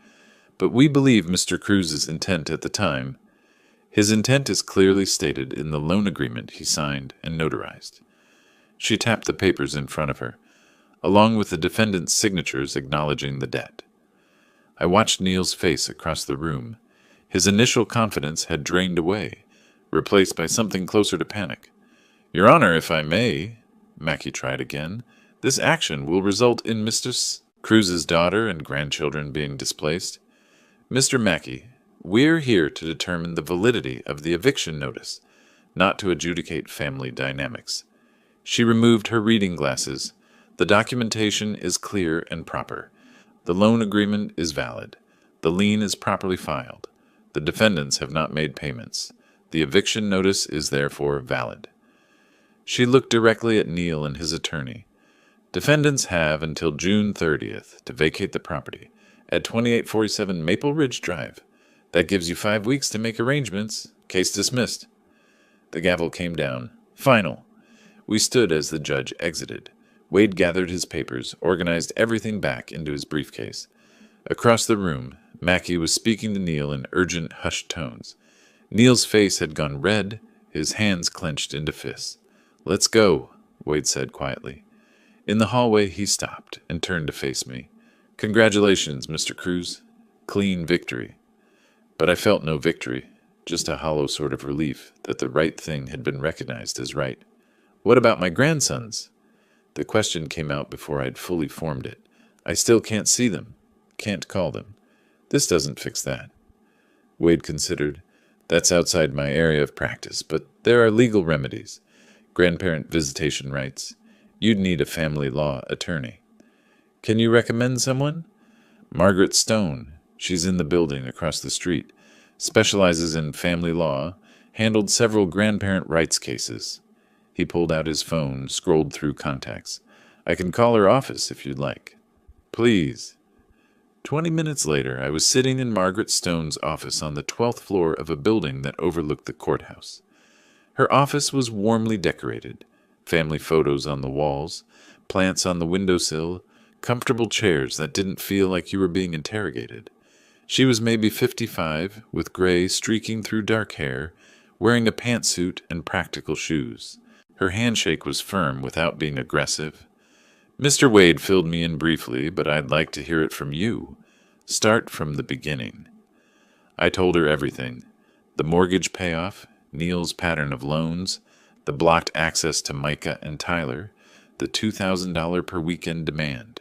But we believe Mr. Cruz's intent at the time. His intent is clearly stated in the loan agreement he signed and notarized. She tapped the papers in front of her, along with the defendant's signatures acknowledging the debt. I watched Neil's face across the room. His initial confidence had drained away, replaced by something closer to panic. Your Honor, if I may, Mackey tried again, this action will result in Mr. Cruz's daughter and grandchildren being displaced. Mr. Mackey, we're here to determine the validity of the eviction notice, not to adjudicate family dynamics. She removed her reading glasses. The documentation is clear and proper. The loan agreement is valid. The lien is properly filed. The defendants have not made payments. The eviction notice is therefore valid. She looked directly at Neil and his attorney. Defendants have until June 30th to vacate the property at 2847 Maple Ridge Drive. That gives you 5 weeks to make arrangements. Case dismissed. The gavel came down. Final. We stood as the judge exited. Wade gathered his papers, organized everything back into his briefcase. Across the room, Mackey was speaking to Neil in urgent, hushed tones. Neil's face had gone red, his hands clenched into fists. Let's go, Wade said quietly. In the hallway, he stopped and turned to face me. Congratulations, Mr. Cruz. Clean victory. But I felt no victory, just a hollow sort of relief that the right thing had been recognized as right. What about my grandsons? The question came out before I'd fully formed it. I still can't see them, can't call them. This doesn't fix that. Wade considered. That's outside my area of practice, but there are legal remedies. Grandparent visitation rights. You'd need a family law attorney. Can you recommend someone? Margaret Stone. She's in the building across the street. Specializes in family law. Handled several grandparent rights cases. He pulled out his phone, scrolled through contacts. I can call her office if you'd like. Please. 20 minutes later, I was sitting in Margaret Stone's office on the 12th floor of a building that overlooked the courthouse. Her office was warmly decorated. Family photos on the walls, plants on the windowsill, comfortable chairs that didn't feel like you were being interrogated. She was maybe 55, with gray streaking through dark hair, wearing a pantsuit and practical shoes. Her handshake was firm without being aggressive. Mr. Wade filled me in briefly, but I'd like to hear it from you. Start from the beginning. I told her everything. The mortgage payoff, Neil's pattern of loans, the blocked access to Micah and Tyler, the $2,000 per weekend demand.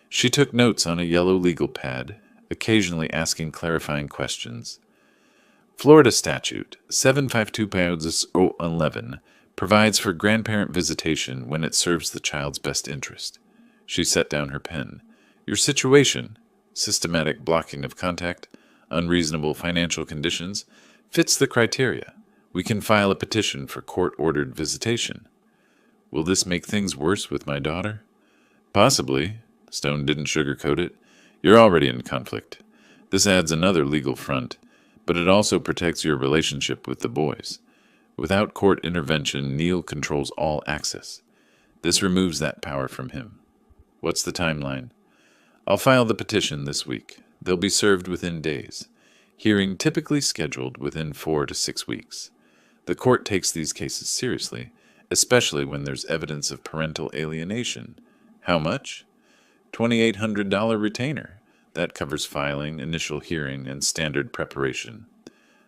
She took notes on a yellow legal pad, occasionally asking clarifying questions. Florida statute 752.11 provides for grandparent visitation when it serves the child's best interest. She set down her pen. Your situation, systematic blocking of contact, unreasonable financial conditions, fits the criteria. We can file a petition for court-ordered visitation. Will this make things worse with my daughter? Possibly. Stone didn't sugarcoat it. You're already in conflict. This adds another legal front, but it also protects your relationship with the boys. Without court intervention, Neil controls all access. This removes that power from him. What's the timeline? I'll file the petition this week. They'll be served within days. Hearing typically scheduled within 4 to 6 weeks. The court takes these cases seriously, especially when there's evidence of parental alienation. How much? $2,800 retainer. That covers filing, initial hearing, and standard preparation.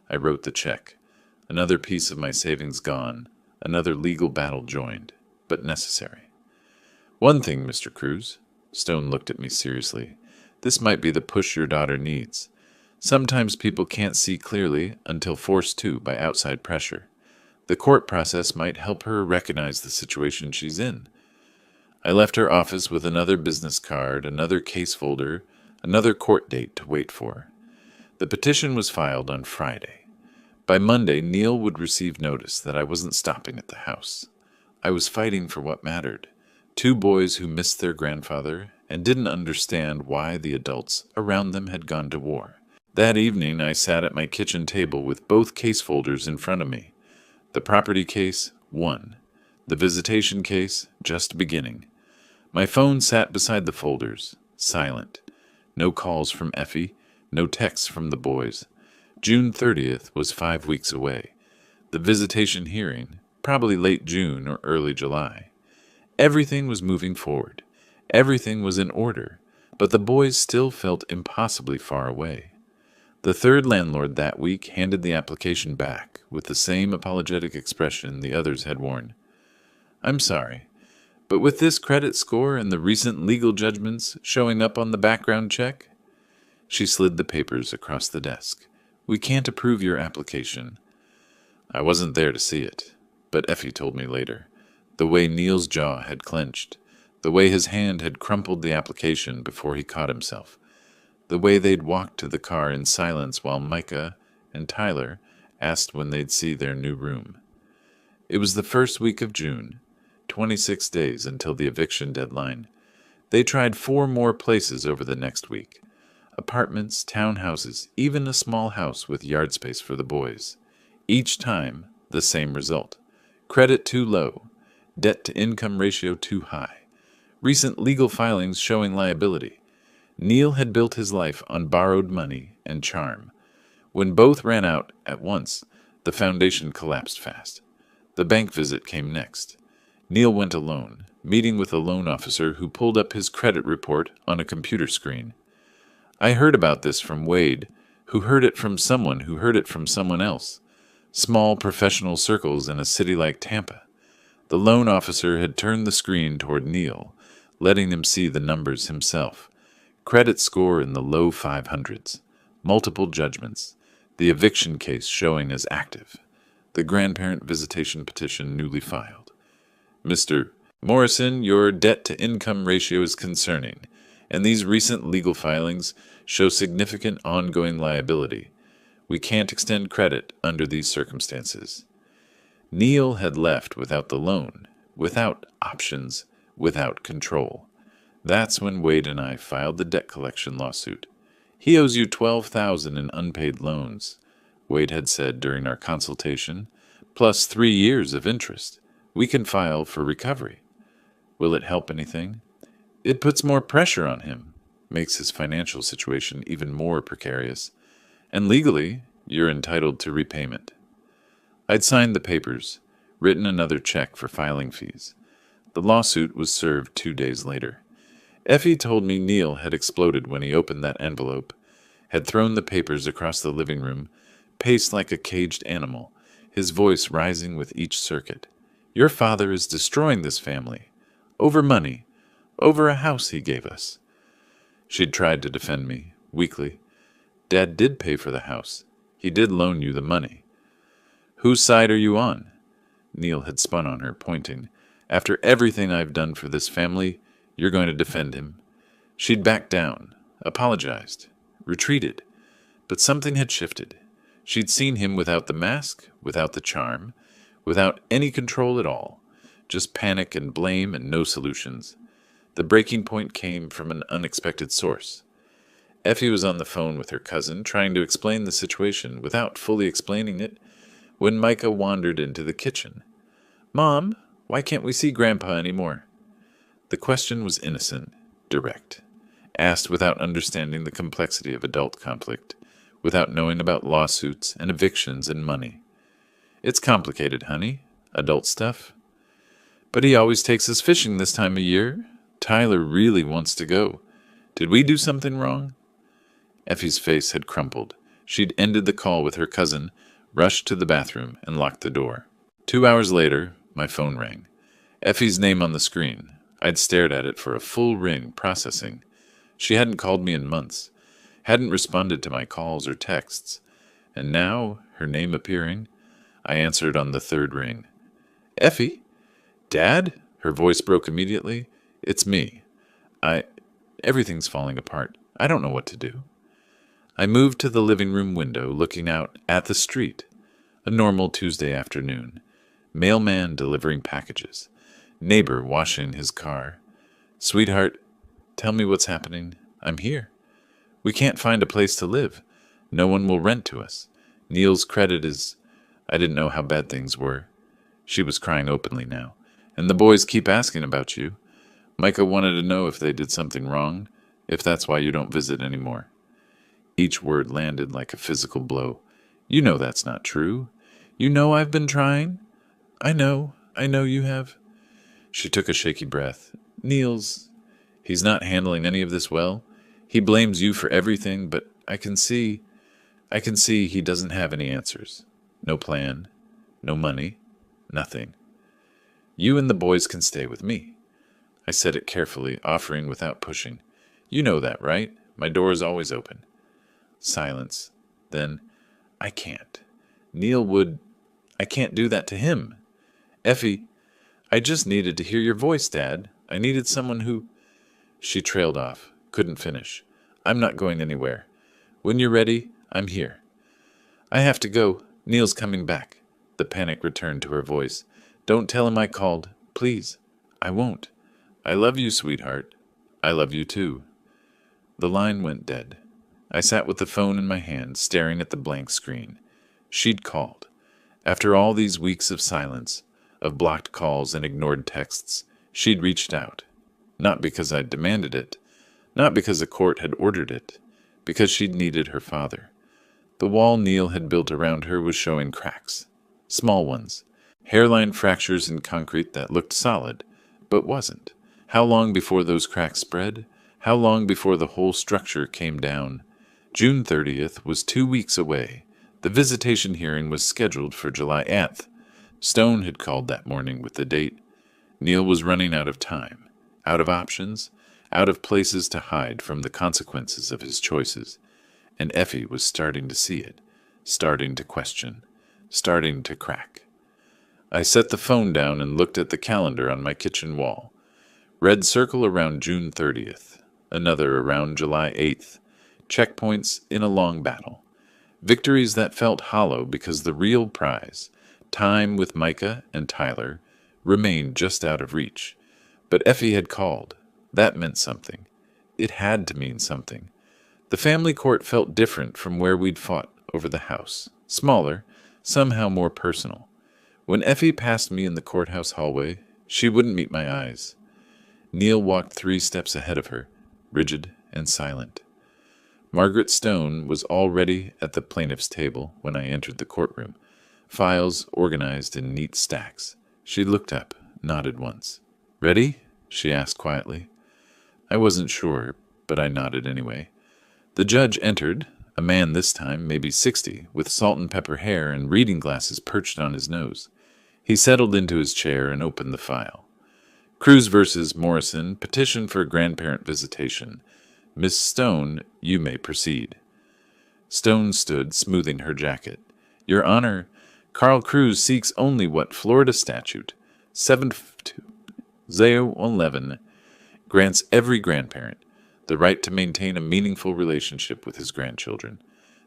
I wrote the check. Another piece of my savings gone. Another legal battle joined, but necessary. One thing, Mr. Cruz. Stone looked at me seriously. This might be the push your daughter needs. Sometimes people can't see clearly until forced to by outside pressure. The court process might help her recognize the situation she's in. I left her office with another business card, another case folder, another court date to wait for. The petition was filed on Friday. By Monday, Neil would receive notice that I wasn't stopping at the house. I was fighting for what mattered. 2 boys who missed their grandfather and didn't understand why the adults around them had gone to war. That evening, I sat at my kitchen table with both case folders in front of me. The property case, 1. The visitation case, just beginning. My phone sat beside the folders, silent. No calls from Effie, no texts from the boys. June 30th was 5 weeks away. The visitation hearing, probably late June or early July. Everything was moving forward. Everything was in order, but the boys still felt impossibly far away. The third landlord that week handed the application back with the same apologetic expression the others had worn. I'm sorry, but with this credit score and the recent legal judgments showing up on the background check, she slid the papers across the desk. We can't approve your application. I wasn't there to see it, but Effie told me later. The way Neil's jaw had clenched, the way his hand had crumpled the application before he caught himself, the way they'd walked to the car in silence while Micah and Tyler asked when they'd see their new room. It was the first week of June, 26 days until the eviction deadline. They tried 4 more places over the next week. Apartments, townhouses, even a small house with yard space for the boys. Each time, the same result. Credit too low. Debt-to-income ratio too high. Recent legal filings showing liability. Neil had built his life on borrowed money and charm. When both ran out at once, the foundation collapsed fast. The bank visit came next. Neil went alone, meeting with a loan officer who pulled up his credit report on a computer screen. I heard about this from Wade, who heard it from someone who heard it from someone else. Small professional circles in a city like Tampa. The loan officer had turned the screen toward Neil, letting him see the numbers himself. Credit score in the low 500s. Multiple judgments. The eviction case showing as active. The grandparent visitation petition newly filed. Mr. Morrison, your debt-to-income ratio is concerning, and these recent legal filings show significant ongoing liability. We can't extend credit under these circumstances. Neil had left without the loan, without options, without control. That's when Wade and I filed the debt collection lawsuit. He owes you $12,000 in unpaid loans, Wade had said during our consultation, plus 3 years of interest. We can file for recovery. Will it help anything? It puts more pressure on him, makes his financial situation even more precarious, and legally, you're entitled to repayment. I'd signed the papers, written another check for filing fees. The lawsuit was served 2 days later. Effie told me Neil had exploded when he opened that envelope, had thrown the papers across the living room, paced like a caged animal, his voice rising with each circuit. Your father is destroying this family. Over money. Over a house he gave us. She'd tried to defend me, weakly. Dad did pay for the house. He did loan you the money. Whose side are you on? Neil had spun on her, pointing. After everything I've done for this family, you're going to defend him. She'd backed down, apologized, retreated. But something had shifted. She'd seen him without the mask, without the charm, without any control at all. Just panic and blame and no solutions. The breaking point came from an unexpected source. Effie was on the phone with her cousin, trying to explain the situation without fully explaining it, when Micah wandered into the kitchen. "Mom, why can't we see Grandpa anymore?" The question was innocent, direct, asked without understanding the complexity of adult conflict, without knowing about lawsuits and evictions and money. "It's complicated, honey. Adult stuff." "But he always takes us fishing this time of year. Tyler really wants to go. Did we do something wrong?" Effie's face had crumpled. She'd ended the call with her cousin, rushed to the bathroom, and locked the door. 2 hours later, my phone rang. Effie's name on the screen. I'd stared at it for a full ring, processing. She hadn't called me in months, hadn't responded to my calls or texts, and now, her name appearing, I answered on the third ring. "Effie? Dad?" Her voice broke immediately. "It's me. Everything's falling apart. I don't know what to do." I moved to the living room window, looking out at the street. A normal Tuesday afternoon. Mailman delivering packages. Neighbor washing his car. "Sweetheart, tell me what's happening. I'm here. We can't find a place to live. No one will rent to us. Neil's credit is—" I didn't know how bad things were. She was crying openly now. "And the boys keep asking about you. Micah wanted to know if they did something wrong, if that's why you don't visit anymore." Each word landed like a physical blow. "You know that's not true. You know I've been trying. I know you have." She took a shaky breath. He's not handling any of this well. He blames you for everything, but I can see he doesn't have any answers. No plan, no money, nothing. You and the boys can stay with me." I said it carefully, offering without pushing. "You know that, right? My door is always open." Silence. Then, "I can't. I can't do that to him. Effie, I just needed to hear your voice, Dad. I needed someone who—" She trailed off, couldn't finish. "I'm not going anywhere. When you're ready, I'm here." "I have to go. Neil's coming back." The panic returned to her voice. "Don't tell him I called. Please." "I won't." "I love you, sweetheart. I love you too." The line went dead. I sat with the phone in my hand, staring at the blank screen. She'd called. After all these weeks of silence, of blocked calls and ignored texts, she'd reached out. Not because I'd demanded it, not because a court had ordered it, because she'd needed her father. The wall Neil had built around her was showing cracks. Small ones. Hairline fractures in concrete that looked solid, but wasn't. How long before those cracks spread? How long before the whole structure came down? June 30th was 2 weeks away. The visitation hearing was scheduled for July 8th. Stone had called that morning with the date. Neil was running out of time, out of options, out of places to hide from the consequences of his choices. And Effie was starting to see it, starting to question, starting to crack. I set the phone down and looked at the calendar on my kitchen wall. Red circle around June 30th, another around July 8th. Checkpoints in a long battle. Victories that felt hollow because the real prize, time with Micah and Tyler, remained just out of reach. But Effie had called. That meant something. It had to mean something. The family court felt different from where we'd fought over the house. Smaller, somehow more personal. When Effie passed me in the courthouse hallway, she wouldn't meet my eyes. Neil walked 3 steps ahead of her, rigid and silent. Margaret Stone was already at the plaintiff's table when I entered the courtroom, files organized in neat stacks. She looked up, nodded once. "Ready?" she asked quietly. I wasn't sure, but I nodded anyway. The judge entered, a man this time, maybe 60, with salt and pepper hair and reading glasses perched on his nose. He settled into his chair and opened the file. Cruz versus Morrison, petition for grandparent visitation. Miss Stone, you may proceed. Stone stood, smoothing her jacket. Your Honor, Carl Cruz seeks only what Florida statute 72011 grants every grandparent the right to maintain a meaningful relationship with his grandchildren.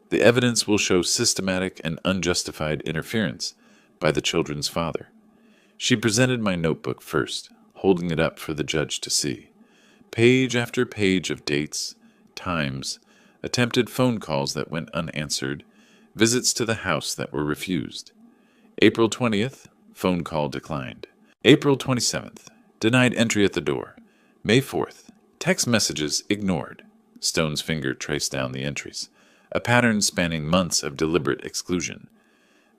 The evidence will show systematic and unjustified interference by the children's father. She presented my notebook first, holding it up for the judge to see. Page after page of dates, times, attempted phone calls that went unanswered, visits to the house that were refused. April 20th, phone call declined. April 27th, denied entry at the door. May 4th, text messages ignored. Stone's finger traced down the entries, a pattern spanning months of deliberate exclusion.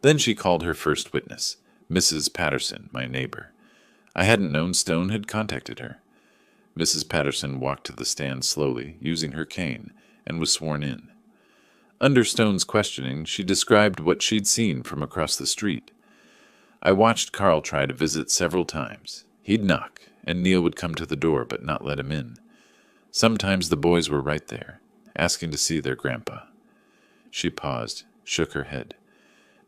Then she called her first witness, Mrs. Patterson, my neighbor. I hadn't known Stone had contacted her. Mrs. Patterson walked to the stand slowly, using her cane, and was sworn in. Under Stone's questioning, she described what she'd seen from across the street. I watched Carl try to visit several times. He'd knock, and Neil would come to the door but not let him in. Sometimes the boys were right there, asking to see their grandpa. She paused, shook her head.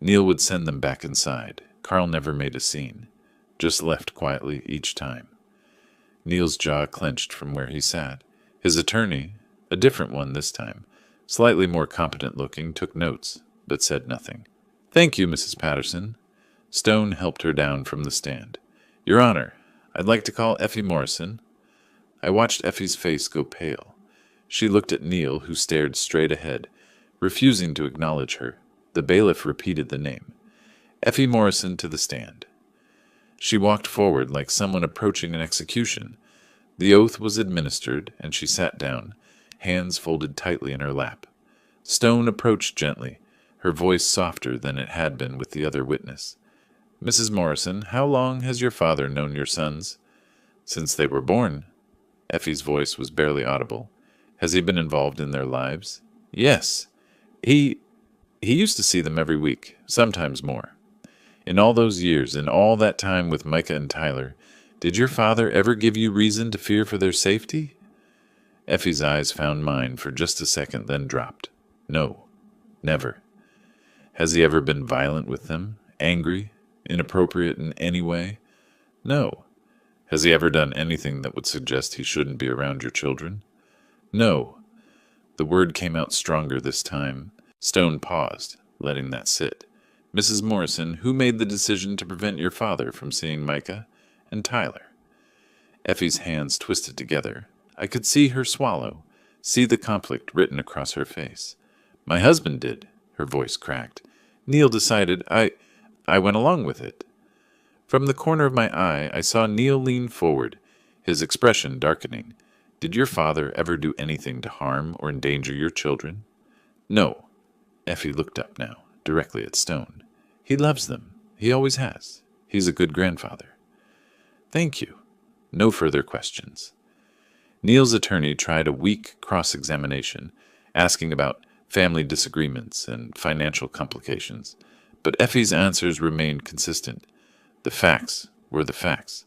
Neil would send them back inside. Carl never made a scene, just left quietly each time. Neil's jaw clenched from where he sat. His attorney, a different one this time, slightly more competent looking, took notes, but said nothing. "Thank you, Mrs. Patterson." Stone helped her down from the stand. "Your Honor, I'd like to call Effie Morrison." I watched Effie's face go pale. She looked at Neil, who stared straight ahead, refusing to acknowledge her. The bailiff repeated the name. "Effie Morrison to the stand." She walked forward like someone approaching an execution. The oath was administered, and she sat down, hands folded tightly in her lap. Stone approached gently, her voice softer than it had been with the other witness. "Mrs. Morrison, how long has your father known your sons?" "Since they were born." Effie's voice was barely audible. "Has he been involved in their lives?" "Yes. He used to see them every week, sometimes more. In all those years, in all that time with Micah and Tyler, did your father ever give you reason to fear for their safety?" Effie's eyes found mine for just a second, then dropped. "No, never." "Has he ever been violent with them? Angry? Inappropriate in any way?" "No." "Has he ever done anything that would suggest he shouldn't be around your children?" "No." The word came out stronger this time. Stone paused, letting that sit. "Mrs. Morrison, who made the decision to prevent your father from seeing Micah and Tyler?" Effie's hands twisted together. I could see her swallow, see the conflict written across her face. "My husband did," her voice cracked. "Neil decided I went along with it." From the corner of my eye, I saw Neil lean forward, his expression darkening. "Did your father ever do anything to harm or endanger your children?" "No." Effie looked up now, directly at Stone. "He loves them. He always has. He's a good grandfather." "Thank you." No further questions. Neil's attorney tried a weak cross-examination, asking about family disagreements and financial complications, but Effie's answers remained consistent. The facts were the facts.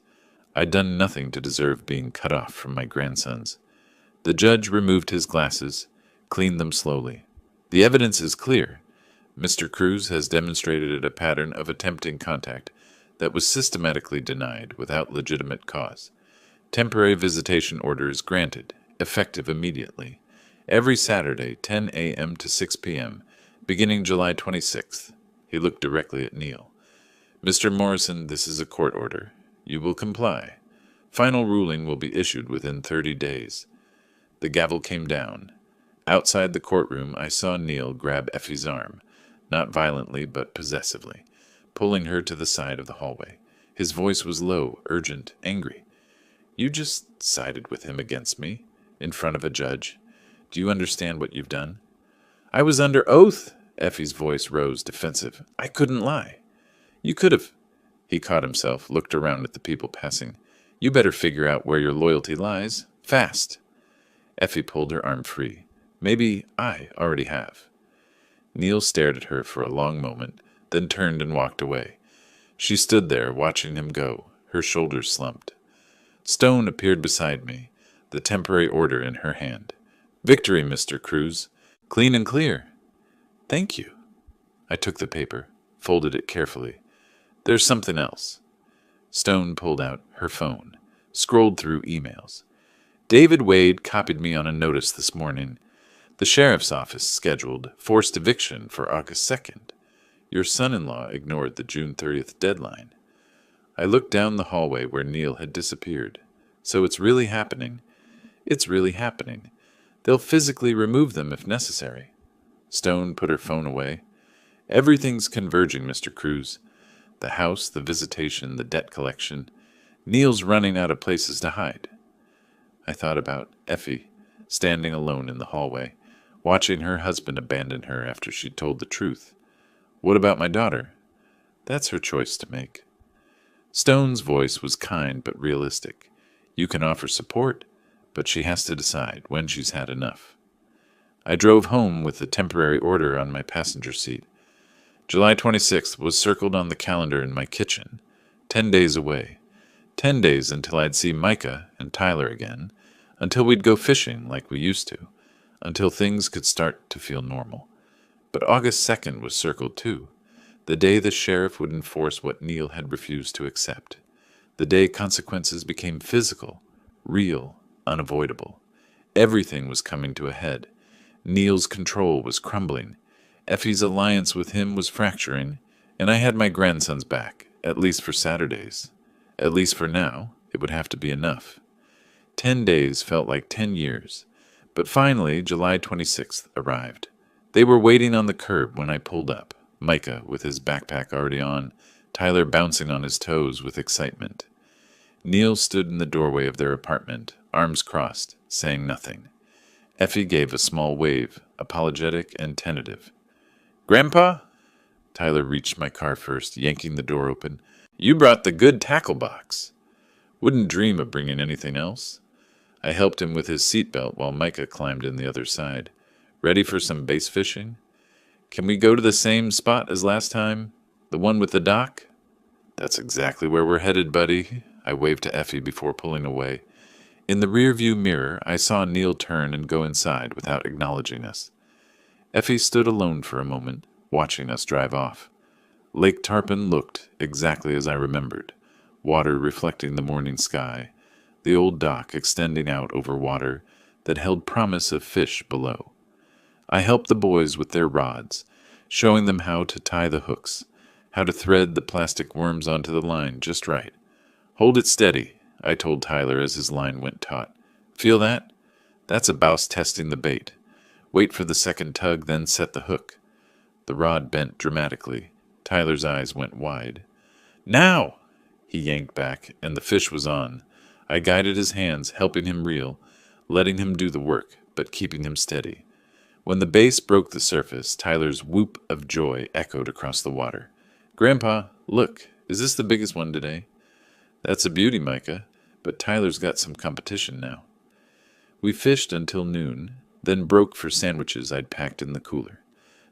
I'd done nothing to deserve being cut off from my grandsons. The judge removed his glasses, cleaned them slowly. "The evidence is clear. Mr. Cruz has demonstrated a pattern of attempting contact that was systematically denied without legitimate cause. Temporary visitation order is granted, effective immediately. Every Saturday, 10 a.m. to 6 p.m., beginning July 26th. He looked directly at Neil. "Mr. Morrison, this is a court order. You will comply. Final ruling will be issued within 30 days. The gavel came down. Outside the courtroom, I saw Neil grab Effie's arm, not violently but possessively, pulling her to the side of the hallway. His voice was low, urgent, angry. "You just sided with him against me, in front of a judge. Do you understand what you've done?" "I was under oath." Effie's voice rose, defensive. "I couldn't lie." "You could have." He caught himself, looked around at the people passing. "You better figure out where your loyalty lies. Fast." Effie pulled her arm free. "Maybe I already have." Neil stared at her for a long moment, then turned and walked away. She stood there, watching him go, her shoulders slumped. Stone appeared beside me, the temporary order in her hand. "Victory, Mr. Cruz. Clean and clear." "Thank you." I took the paper, folded it carefully. "There's something else." Stone pulled out her phone, scrolled through emails. "David Wade copied me on a notice this morning. The sheriff's office scheduled forced eviction for August 2nd. Your son-in-law ignored the June 30th deadline." I looked down the hallway where Neil had disappeared. "So it's really happening?" "It's really happening. They'll physically remove them if necessary. Stone put her phone away. Everything's converging, Mr. Cruz. The house, the visitation, the debt collection. Neil's running out of places to hide. I thought about Effie, standing alone in the hallway, watching her husband abandon her after she'd told the truth. What about my daughter? That's her choice to make. Stone's voice was kind but realistic. You can offer support, but she has to decide when she's had enough. I drove home with a temporary order on my passenger seat. July 26th was circled on the calendar in my kitchen. 10 days away. 10 days until I'd see Micah and Tyler again, until we'd go fishing like we used to, until things could start to feel normal. But August 2nd was circled too, the day the sheriff would enforce what Neil had refused to accept, the day consequences became physical, real, unavoidable. Everything was coming to a head. Neil's control was crumbling. Effie's alliance with him was fracturing, and I had my grandsons back, at least for Saturdays. At least for now, it would have to be enough. 10 days felt like 10 years, but finally July 26th arrived. They were waiting on the curb when I pulled up, Micah with his backpack already on, Tyler bouncing on his toes with excitement. Neil stood in the doorway of their apartment, arms crossed, saying nothing. Effie gave a small wave, apologetic and tentative. "Grandpa?" Tyler reached my car first, yanking the door open. "You brought the good tackle box." Wouldn't dream of bringing anything else. I helped him with his seatbelt while Micah climbed in the other side. Ready for some bass fishing? Can we go to the same spot as last time? The one with the dock? That's exactly where we're headed, buddy. I waved to Effie before pulling away. In the rearview mirror, I saw Neil turn and go inside without acknowledging us. Effie stood alone for a moment, watching us drive off. Lake Tarpon looked exactly as I remembered, water reflecting the morning sky, the old dock extending out over water that held promise of fish below. I helped the boys with their rods, showing them how to tie the hooks, how to thread the plastic worms onto the line just right. "Hold it steady," I told Tyler as his line went taut. "Feel that? That's a bouse testing the bait. Wait for the second tug, then set the hook." The rod bent dramatically. Tyler's eyes went wide. "Now!" He yanked back, and the fish was on. I guided his hands, helping him reel, letting him do the work, but keeping him steady. When the base broke the surface, Tyler's whoop of joy echoed across the water. "Grandpa, look, is this the biggest one today?" "That's a beauty, Micah, but Tyler's got some competition now." We fished until noon, then broke for sandwiches I'd packed in the cooler.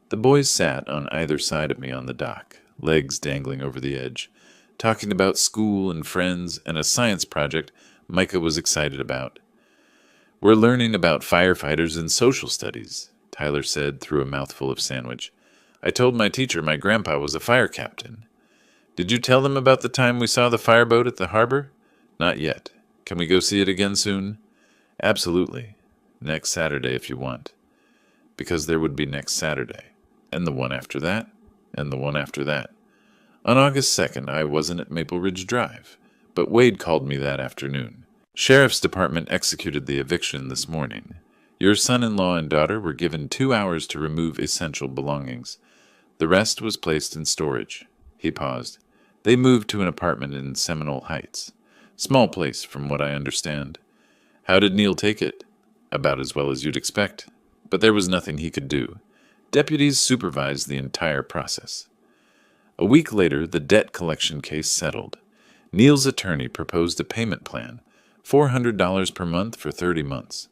The boys sat on either side of me on the dock, legs dangling over the edge, talking about school and friends and a science project Micah was excited about. "We're learning about firefighters and social studies," Tyler said through a mouthful of sandwich. "I told my teacher my grandpa was a fire captain." "Did you tell them about the time we saw the fireboat at the harbor?" "Not yet. Can we go see it again soon?" "Absolutely. Next Saturday if you want." Because there would be next Saturday, and the one after that, and the one after that. On August 2nd, I wasn't at Maple Ridge Drive, but Wade called me that afternoon. "Sheriff's Department executed the eviction this morning. Your son-in-law and daughter were given 2 hours to remove essential belongings. The rest was placed in storage." He paused. "They moved to an apartment in Seminole Heights. Small place, from what I understand." "How did Neil take it?" "About as well as you'd expect. But there was nothing he could do. Deputies supervised the entire process." A week later, the debt collection case settled. Neil's attorney proposed a payment plan, $400 per month for 30 months.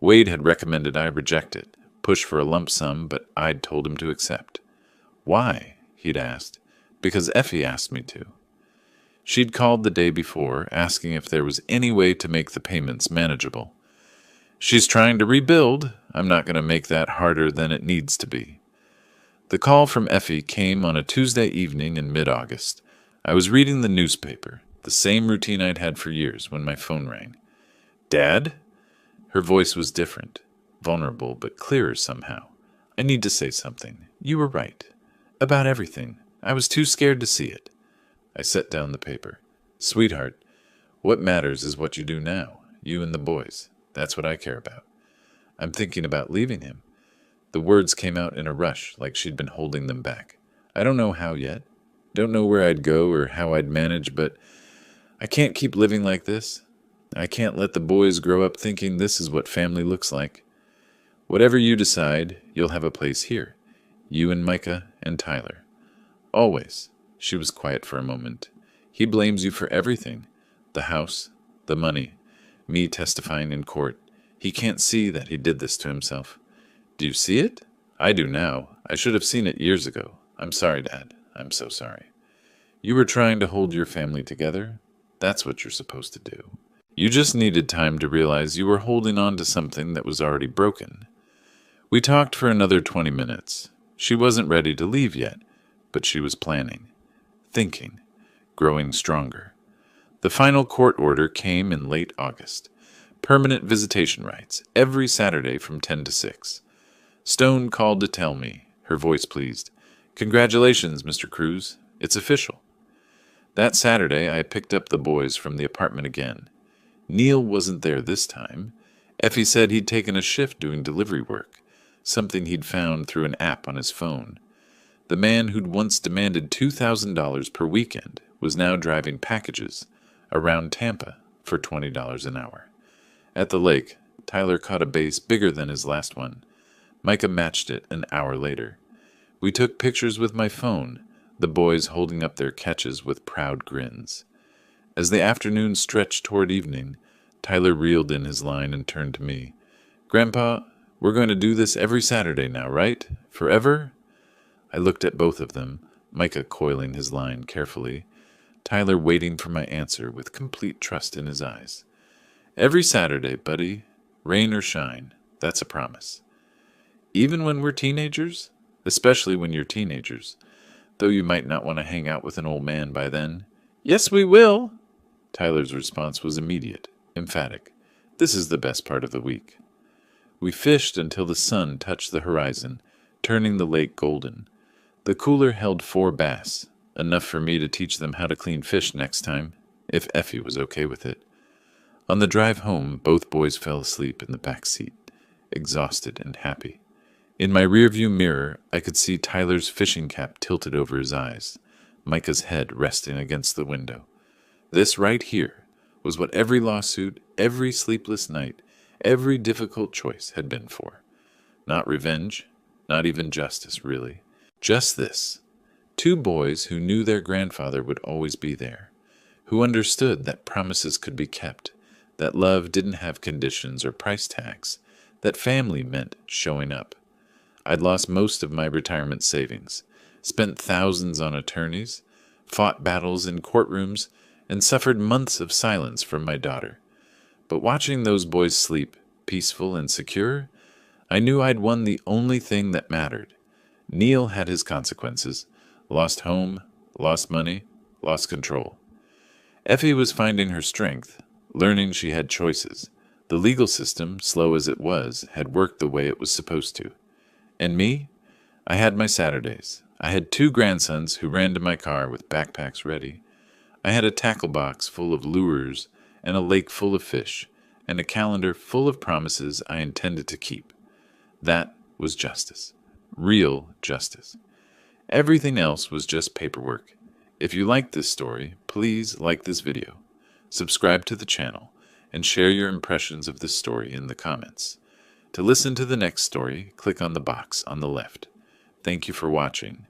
Wade had recommended I reject it, push for a lump sum, but I'd told him to accept. "Why?" he'd asked. "Because Effie asked me to." She'd called the day before, asking if there was any way to make the payments manageable. "She's trying to rebuild. I'm not going to make that harder than it needs to be." The call from Effie came on a Tuesday evening in mid-August. I was reading the newspaper, the same routine I'd had for years, when my phone rang. "Dad?" Her voice was different, vulnerable but clearer somehow. "I need to say something. You were right. About everything. I was too scared to see it." I set down the paper. "Sweetheart, what matters is what you do now, you and the boys. That's what I care about." I'm thinking about leaving him. The words came out in a rush, like she'd been holding them back. I don't know how yet. Don't know where I'd go or how I'd manage, but I can't keep living like this. I can't let the boys grow up thinking this is what family looks like. Whatever you decide, you'll have a place here. You and Micah and Tyler. Always. She was quiet for a moment. He blames you for everything. The house, the money, me testifying in court. He can't see that he did this to himself. Do you see it? I do now. I should have seen it years ago. I'm sorry, Dad. I'm so sorry. You were trying to hold your family together. That's what you're supposed to do. You just needed time to realize you were holding on to something that was already broken. We talked for another 20 minutes. She wasn't ready to leave yet, but she was planning, thinking, growing stronger. The final court order came in late August. Permanent visitation rights, every Saturday from 10 to 6. Stone called to tell me, her voice pleased. Congratulations, Mr. Cruz. It's official. That Saturday, I picked up the boys from the apartment again. Neil wasn't there this time. Effie said he'd taken a shift doing delivery work, something he'd found through an app on his phone. The man who'd once demanded $2,000 per weekend was now driving packages around Tampa for $20 an hour. At the lake, Tyler caught a bass bigger than his last one. Micah matched it an hour later. We took pictures with my phone, the boys holding up their catches with proud grins. As the afternoon stretched toward evening, Tyler reeled in his line and turned to me. Grandpa, we're going to do this every Saturday now, right? Forever? I looked at both of them, Micah coiling his line carefully, Tyler waiting for my answer with complete trust in his eyes. Every Saturday, buddy, rain or shine, that's a promise. Even when we're teenagers? Especially when you're teenagers, though you might not want to hang out with an old man by then. Yes, we will. Tyler's response was immediate, emphatic. This is the best part of the week. We fished until the sun touched the horizon, turning the lake golden. The cooler held 4 bass, enough for me to teach them how to clean fish next time, if Effie was okay with it. On the drive home, both boys fell asleep in the back seat, exhausted and happy. In my rearview mirror, I could see Tyler's fishing cap tilted over his eyes, Micah's head resting against the window. This right here was what every lawsuit, every sleepless night, every difficult choice had been for. Not revenge, not even justice, really. Just this. 2 boys who knew their grandfather would always be there, who understood that promises could be kept, that love didn't have conditions or price tags, that family meant showing up. I'd lost most of my retirement savings, spent thousands on attorneys, fought battles in courtrooms, and suffered months of silence from my daughter. But watching those boys sleep, peaceful and secure, I knew I'd won the only thing that mattered. Neil had his consequences. Lost home, lost money, lost control. Effie was finding her strength, learning she had choices. The legal system, slow as it was, had worked the way it was supposed to. And me? I had my Saturdays. I had 2 grandsons who ran to my car with backpacks ready. I had a tackle box full of lures and a lake full of fish and a calendar full of promises I intended to keep. That was justice. Real justice. Everything else was just paperwork. If you like this story, please like this video, subscribe to the channel, and share your impressions of this story in the comments. To listen to the next story, click on the box on the left. Thank you for watching.